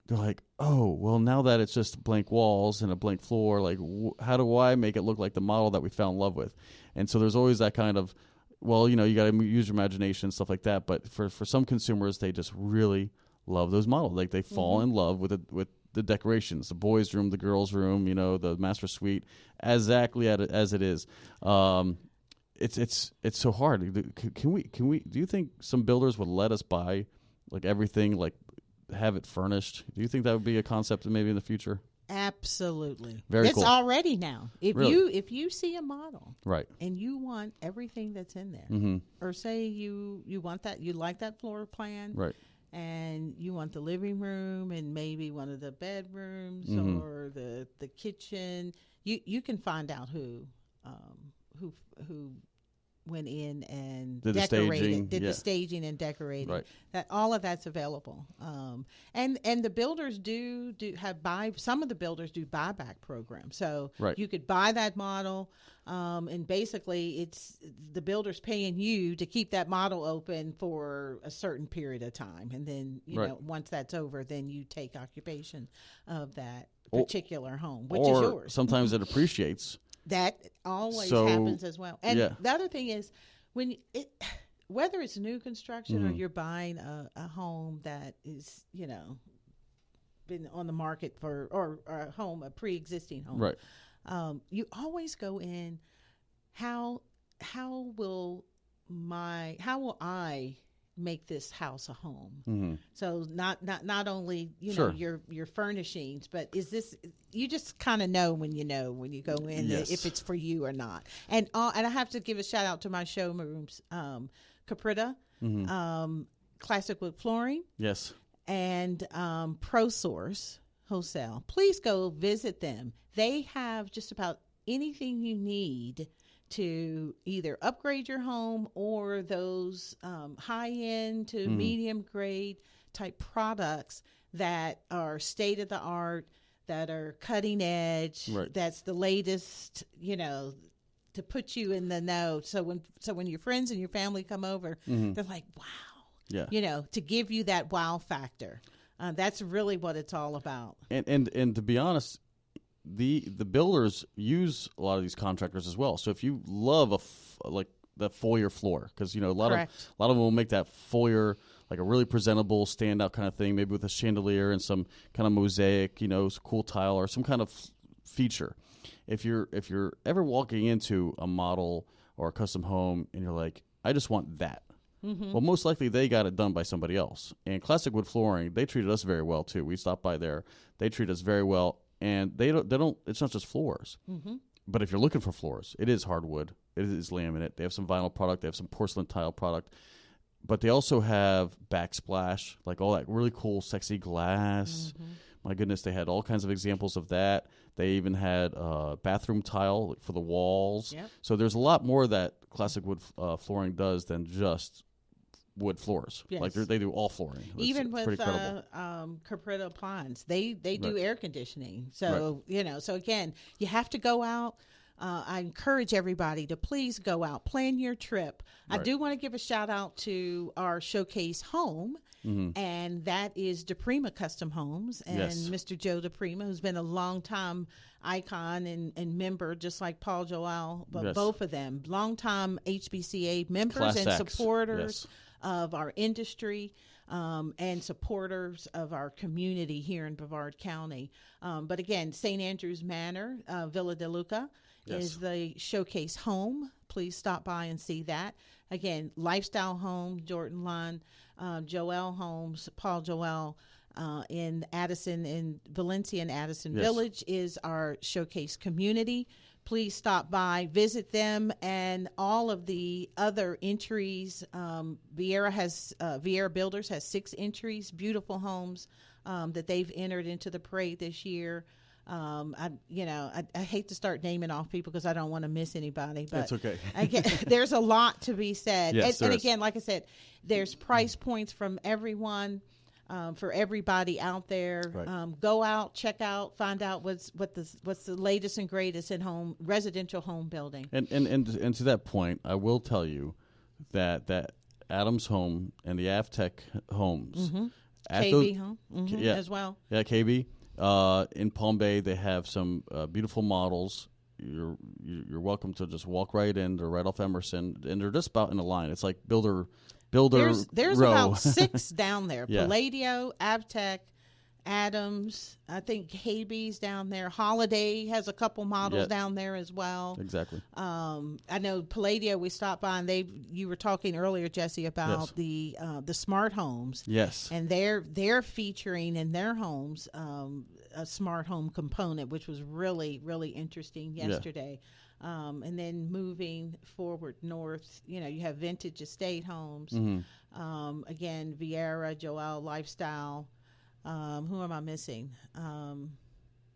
They're like, oh, well, now that it's just blank walls and a blank floor, like how do I make it look like the model that we fell in love with? And so there's always that kind of, well, you got to use your imagination and stuff like that. But for some consumers, they just really love those models. Like they fall in love with the decorations, the boys' room, the girls' room, the master suite, exactly as it is. It's so hard. Can we? Do you think some builders would let us buy like everything, like have it furnished? Do you think that would be a concept maybe in the future? Absolutely. Very it's cool. already now. If you see a model, right, and you want everything that's in there, or say you want that, you like that floor plan, right, and you want the living room and maybe one of the bedrooms or the kitchen, you can find out who went in and did the staging and decorating. Right. That all of that's available. And the builders do have some of the builders do buyback programs. So right. you could buy that model, and basically it's the builder's paying you to keep that model open for a certain period of time, and then once that's over, then you take occupation of that particular home, which is yours. Sometimes it appreciates. That always happens as well. And the other thing is, whether it's new construction or you're buying a home that is, been on the market or a pre-existing home, right? You always go in. How will I make this house a home? So not only your furnishings, but is this, you just kind of know when you go in if it's for you or not. And I have to give a shout out to my showrooms, Caprita, Classic Wood Flooring, yes, and ProSource Wholesale. Please go visit them. They have just about anything you need to either upgrade your home or those high-end to medium-grade type products that are state-of-the-art, that are cutting-edge, right. That's the latest, to put you in the know. So when your friends and your family come over, they're like, wow, to give you that wow factor. That's really what it's all about. And to be honest, the builders use a lot of these contractors as well. So if you love like the foyer floor, because a lot of them will make that foyer like a really presentable standout kind of thing, maybe with a chandelier and some kind of mosaic, some cool tile or some kind of feature. If you're ever walking into a model or a custom home and you're like, I just want that. Well, most likely they got it done by somebody else. And Classic Wood Flooring, they treated us very well too. We stopped by there. They treat us very well. And they don't. It's not just floors. But if you're looking for floors, it is hardwood. It is laminate. They have some vinyl product. They have some porcelain tile product. But they also have backsplash, like all that really cool, sexy glass. My goodness, they had all kinds of examples of that. They even had bathroom tile for the walls. Yep. So there's a lot more that Classic Wood Flooring does than just wood floors. Yes. Like they do all flooring. Even it's with Caprita Appliance, they do air conditioning. So so again, you have to go out. I encourage everybody to please go out, plan your trip. Right. I do want to give a shout out to our showcase home, and that is DePrima Custom Homes, and Mr. Joe DePrima, who's been a long time icon and member, just like Paul Joel, but both of them, long-time HBCA members Class and X. supporters of our industry. And supporters of our community here in Brevard County. But again, St. Andrews Manor, Villa de Luca, is the showcase home. Please stop by and see that. Again, Lifestyle Home, Jordan Lund, Joel Homes, Paul Joel, in Addison, in Valencia and Addison Village is our showcase community. Please stop by, visit them, and all of the other entries. Vieira Builders has 6 entries, beautiful homes that they've entered into the parade this year. I hate to start naming off people because I don't want to miss anybody. But that's okay. Again, there's a lot to be said. Yes, and again, like I said, there's price points from everyone. For everybody out there, go out, check out, find out what's the latest and greatest in residential home building. And to that point, I will tell you that Adams Home and the Avtech homes, KB Home, as well. Yeah, KB. In Palm Bay, they have some beautiful models. You're welcome to just walk right in. They're right off Emerson, and they're just about in a line. It's like builder. There's row. about 6 down there. Yeah. Palladio, Avtech, Adams. I think Habee's down there. Holiday has a couple models down there as well. Exactly. I know Palladio. We stopped by and you were talking earlier, Jesse, about the smart homes. Yes. And they're featuring in their homes a smart home component, which was really, really interesting yesterday. And then moving forward north, you have Vintage Estate Homes. Again, Vieira, Joel, Lifestyle. Who am I missing?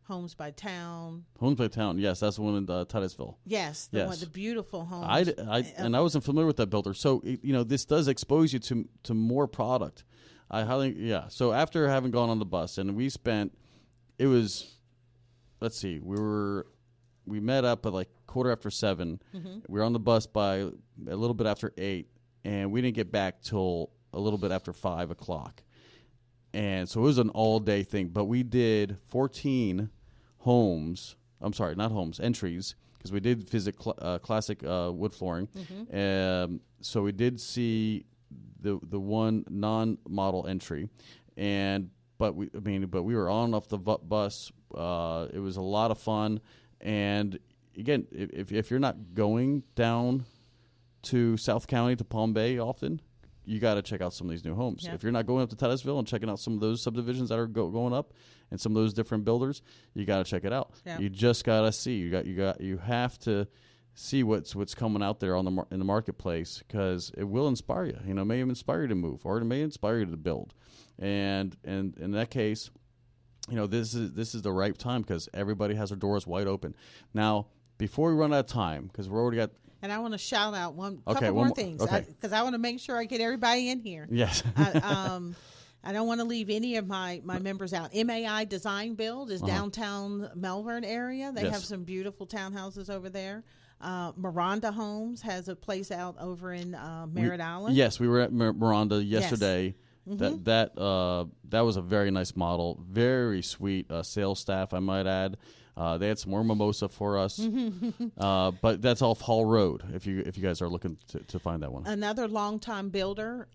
Homes by Town. Homes by Town. Yes, that's the one in Titusville. Yes, the beautiful homes. I wasn't familiar with that builder, so this does expose you to more product. So after having gone on the bus, and we spent, it was, let's see, we met up at like 7:15. We were on the bus by a little bit after 8, and we didn't get back till a little bit after 5 o'clock. And so it was an all-day thing. But we did 14 entries, because we did visit classic wood flooring. So we did see the one non-model entry, but we were on and off the bus. It was a lot of fun. And again, if you're not going down to South County to Palm Bay often, you got to check out some of these new homes. If you're not going up to Titusville and checking out some of those subdivisions that are going up and some of those different builders, you got to check it out. You just got to see. You have to see what's coming out there in the marketplace, because it will inspire you. It may inspire you to move, or it may inspire you to build. And in that case, this is the right time, because everybody has their doors wide open. Now, before we run out of time, because we're already got. And I want to shout out couple more things, because I want to make sure I get everybody in here. Yes. I don't want to leave any of my members out. MAI Design Build is downtown Melbourne area. They have some beautiful townhouses over there. Miranda Homes has a place out over in Merritt Island. Yes, we were at Miranda yesterday. Yes. That was a very nice model. Very sweet sales staff, I might add. They had some more mimosa for us, but that's off Hall Road. If you guys are looking to find that one. Another longtime builder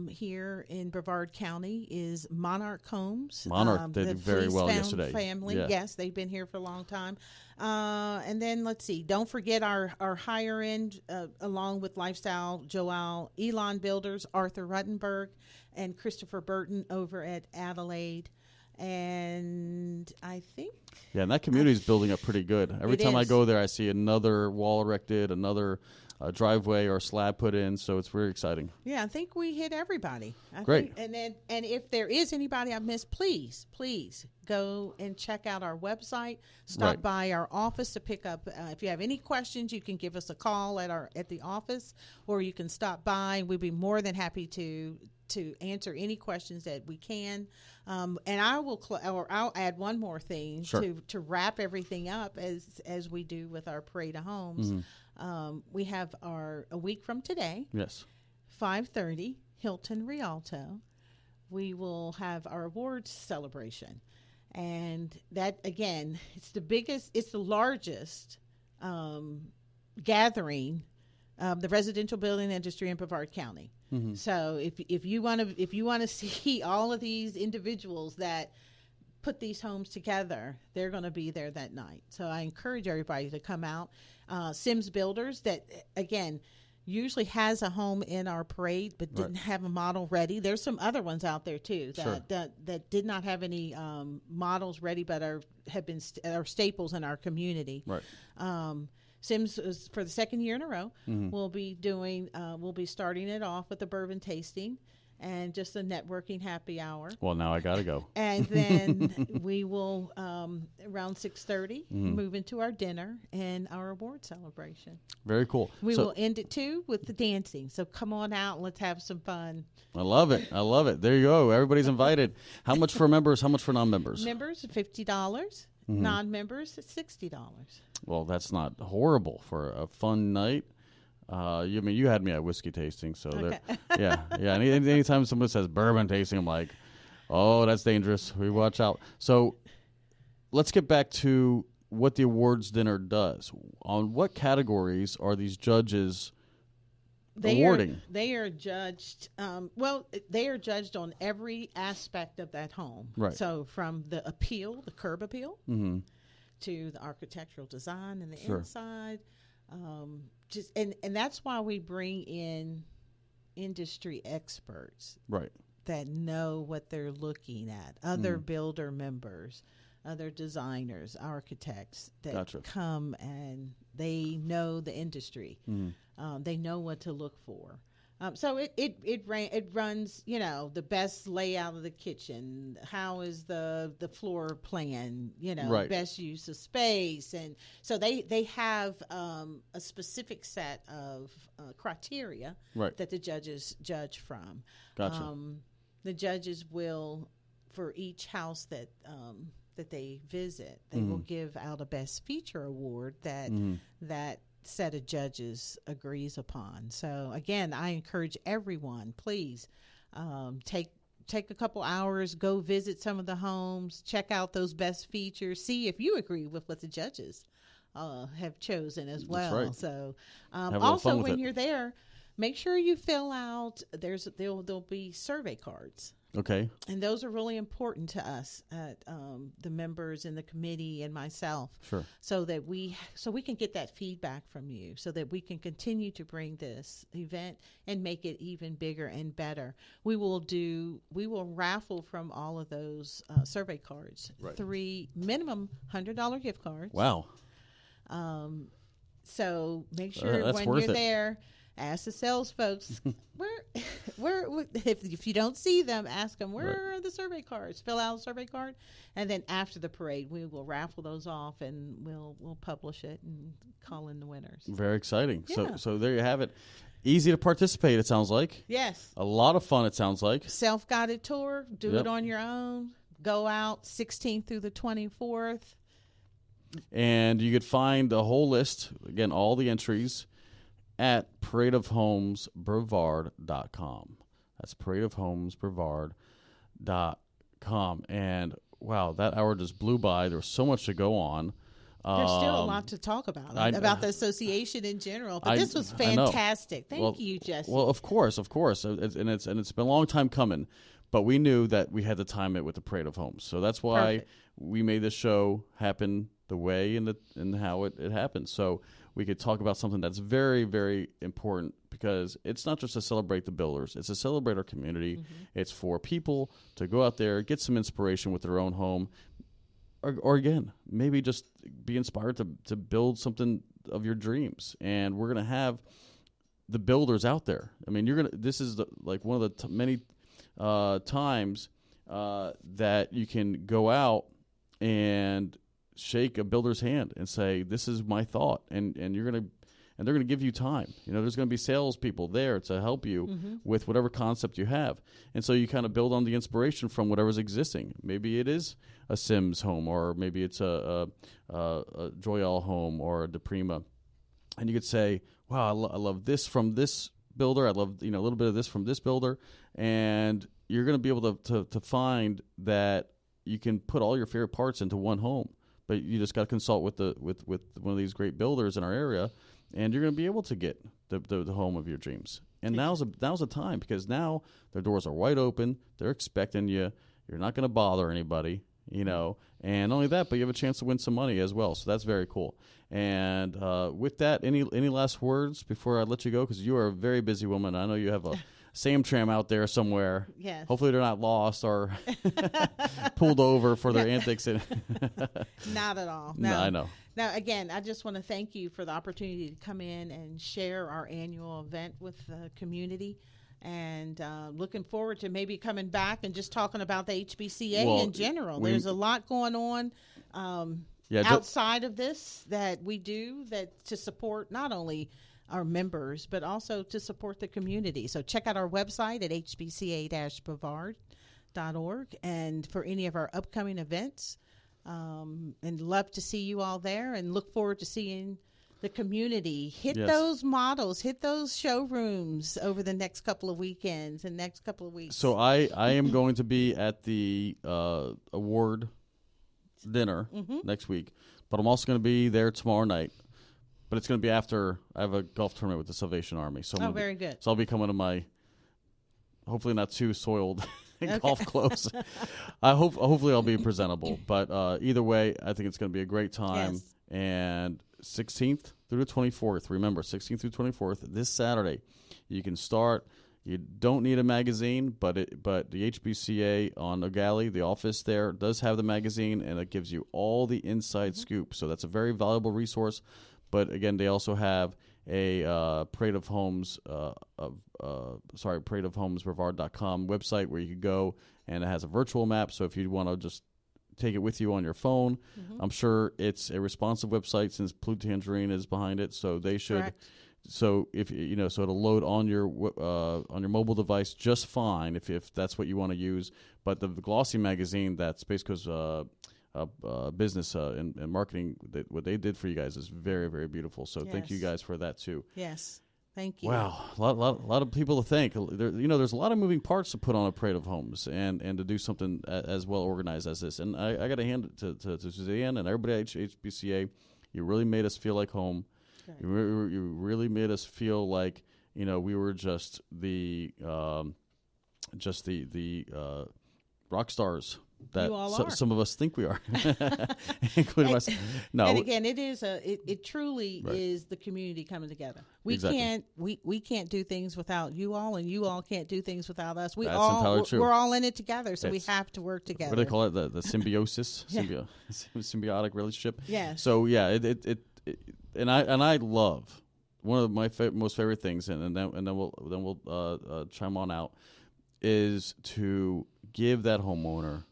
here in Brevard County is Monarch Homes. Monarch did very well yesterday. Family, yes, they've been here for a long time. And then let's see. Don't forget our higher end, along with Lifestyle, Joel, Elon Builders, Arthur Ruttenberg, and Christopher Burton over at Adelaide. And I think... Yeah, and that community is building up pretty good. Every time I go there, I see another wall erected, another driveway or slab put in, so it's very exciting. Yeah, I think we hit everybody. Great. And if there is anybody I missed, please go and check out our website. Stop by our office to pick up. If you have any questions, you can give us a call at the office, or you can stop by. We'd be more than happy to answer any questions that we can. And I'll add one more thing to to wrap everything up as we do with our Parade of Homes, we have a week from today. Yes. 5:30, Hilton Rialto. We will have our awards celebration. And that, again, it's the largest gathering of the residential building industry in Brevard County. So if you want to see all of these individuals that put these homes together, they're going to be there that night. So I encourage everybody to come out. Sims Builders, that, again, usually has a home in our parade but didn't have a model ready. There's some other ones out there too that did not have any models ready but are staples in our community. Sims is, for the second year in a row, we'll be starting it off with a bourbon tasting and just a networking happy hour. Well, now I gotta go. And then we will, around 6:30, move into our dinner and our award celebration. Very cool. We will end it too with the dancing. So come on out and let's have some fun. I love it. There you go. Everybody's invited. How much for members? How much for non-members? Members, $50. Non-members, $60. Well, that's not horrible for a fun night. You had me at whiskey tasting, so Okay. yeah. Anytime someone says bourbon tasting, I'm like, oh, that's dangerous. We watch out. So let's get back to what the awards dinner does. On what categories are these judges awarding? They are judged. They are judged on every aspect of that home. Right. So from the curb appeal, to the architectural design and the inside. And that's why we bring in industry experts, right, that know what they're looking at. Other builder members, other designers, architects that come and they know the industry. They know what to look for. So it runs, the best layout of the kitchen. How is the floor plan? Best use of space, and so they have a specific set of criteria that the judges judge from. Gotcha. The judges will, for each that they visit, they will give out a best feature award that set of judges agrees upon. So again, I encourage everyone, please take a couple hours, go visit some of the homes, check out those best features, see if you agree with what the judges have chosen as well. Right. So also when you're there, make sure you fill out, there'll be survey cards. Okay. And those are really important to us, the members in the committee and myself. Sure. So we can get that feedback from you, so that we can continue to bring this event and make it even bigger and better. We will raffle from all of those survey cards. Right. 3 minimum $100 gift cards. Wow. So make sure when you're there, ask the sales folks, where if you don't see them, ask them, where are the survey cards? Fill out a survey card, and then after the parade, we will raffle those off, and we'll publish it and call in the winners. Very exciting. Yeah. So there you have it. Easy to participate, it sounds like. Yes. A lot of fun, it sounds like. Self-guided tour. Do it on your own. Go out 16th through the 24th. And you could find the whole list, again, all the entries, at paradeofhomesbrevard.com. That's paradeofhomesbrevard.com. And wow, that hour just blew by. There was so much to go on. There's still a lot to talk about the association in general. But this was fantastic. Thank you, Jesse. Well, of course. It's been a long time coming, but we knew that we had to time it with the Parade of Homes. So that's why we made this show happen the way and how it happened. So we could talk about something that's very, very important, because it's not just to celebrate the builders. It's to celebrate our community. It's for people to go out there, get some inspiration with their own home, or again, maybe just be inspired to build something of your dreams. And we're going to have the builders out there. I mean, this is one of the many times that you can go out and shake a builder's hand and say, this is my thought, and you're going to and they're going to give you time. There's going to be salespeople there to help you with whatever concept you have. And so you kind of build on the inspiration from whatever's existing. Maybe it is a Sims home, or maybe it's a Joyal home or a DePrima. And you could say, wow, I love this from this builder. I love, a little bit of this from this builder. And you're going to be able to find that you can put all your favorite parts into one home. But you just got to consult with one of these great builders in our area, and you're going to be able to get the home of your dreams. And now's the time, because now their doors are wide open. They're expecting you. You're not going to bother anybody, and not only that, but you have a chance to win some money as well. So that's very cool. And with that, any last words before I let you go? Because you are a very busy woman. I know you have a Samtram out there somewhere. Yes. Hopefully they're not lost or pulled over for their antics. Not at all. No, I know. Now, again, I just want to thank you for the opportunity to come in and share our annual event with the community. And looking forward to maybe coming back and just talking about the HBCA in general. There's a lot going on outside of this that we do to support not only our members, but also to support the community. So check out our website at hbca-brevard.org and for any of our upcoming events. And love to see you all there, and look forward to seeing the community hit those models, hit those showrooms over the next couple of weekends and next couple of weeks. So I am going to be at the award dinner next week, but I'm also going to be there tomorrow night. But it's going to be after I have a golf tournament with the Salvation Army. So very good. So I'll be coming to my, hopefully not too soiled golf clothes. Hopefully I'll be presentable. But either way, I think it's going to be a great time. Yes. And 16th through the 24th, remember, 16th through 24th, this Saturday, you can start. You don't need a magazine, but the HBCA on O'Galley, the office there, does have the magazine, and it gives you all the inside scoop. So that's a very valuable resource. But again, they also have a Parade of Homes Brevard.com website where you can go, and it has a virtual map. So if you want to just take it with you on your phone, I'm sure it's a responsive website since Blue Tangerine is behind it. So they should. Correct. So if so it'll load on your mobile device just fine if that's what you want to use. But the glossy magazine that Space Coast business and marketing, what they did for you guys is very, very beautiful. So thank you guys for that too. Yes, thank you. Wow, a lot of people to thank. There's a lot of moving parts to put on a Parade of Homes and to do something as well organized as this. And I got to hand it to Suzanne and everybody at HBCA. You really made us feel like home. You really made us feel like we were just the rock stars that some of us think we are, including myself. No, and again, it truly is the community coming together. We can't do things without you all, and you all can't do things without us. We're all in it together, so we have to work together. What do they call it? The symbiosis, symbiotic relationship. Yes. So and I love one of my most favorite things, and then we'll chime on out, is to give that homeowner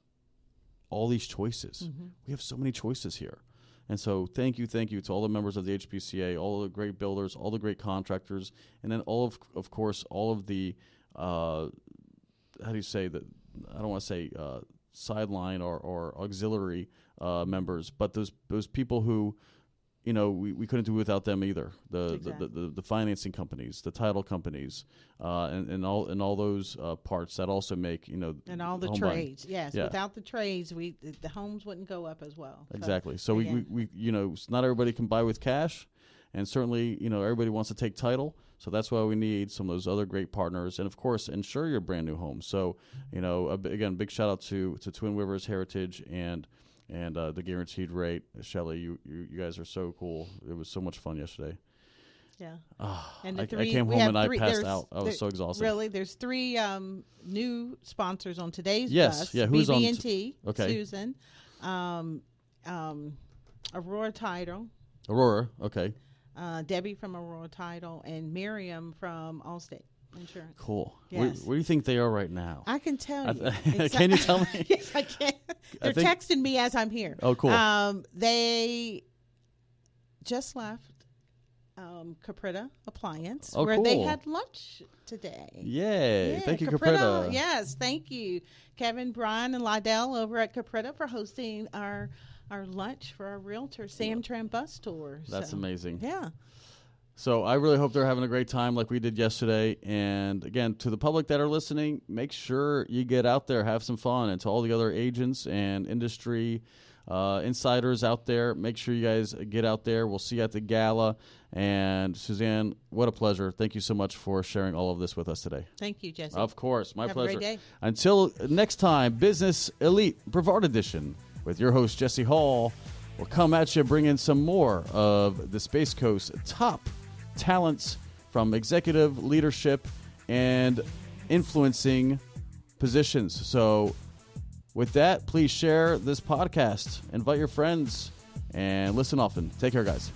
all these choices. We have so many choices here. And so thank you to all the members of the HBCA, all the great builders, all the great contractors, and then of course, all of the, how do you say that? I don't want to say sideline or auxiliary members, but those people who, we couldn't do without them either. The financing companies, the title companies, and all those parts that also make and all the trades. Yes, without the trades, the homes wouldn't go up as well. Exactly. So we not everybody can buy with cash, and certainly everybody wants to take title. So that's why we need some of those other great partners, and of course, insure your brand new home. So again, big shout out to Twin Rivers Heritage and the guaranteed rate. Shelley, you guys are so cool. It was so much fun yesterday. Yeah. And I came home and I passed out. I was so exhausted. Really, there's 3 new sponsors on today's bus. Yes, yeah. Who's BB&T, on? Okay. Susan, Aurora Title. Aurora, okay. Debbie from Aurora Title, and Miriam from Allstate Insurance. Cool. Yes. Where do you think they are right now? I can tell you. Can you tell me? Yes, I can. They're texting me as I'm here. Oh, cool. They just left Capretta Appliance, Oh, where they cool. had lunch today. Yay. Yeah, Thank you, Capretta. Yes, thank you, Kevin, Brian, and Lydell over at Capretta for hosting our lunch for our realtor, Sam Tram Bus Tour. That's amazing. Yeah. So I really hope they're having a great time like we did yesterday. And again, to the public that are listening, make sure you get out there, have some fun. And to all the other agents and industry insiders out there, make sure you guys get out there. We'll see you at the gala. And Suzanne, what a pleasure. Thank you so much for sharing all of this with us today. Thank you, Jesse. Of course. My Have pleasure. a great day. Until next time, Business Elite Brevard Edition with your host, Jesse Hall. We'll come at you bringing some more of the Space Coast top talents from executive leadership and influencing positions. So with that, please share this podcast, invite your friends, and listen often. Take care, guys.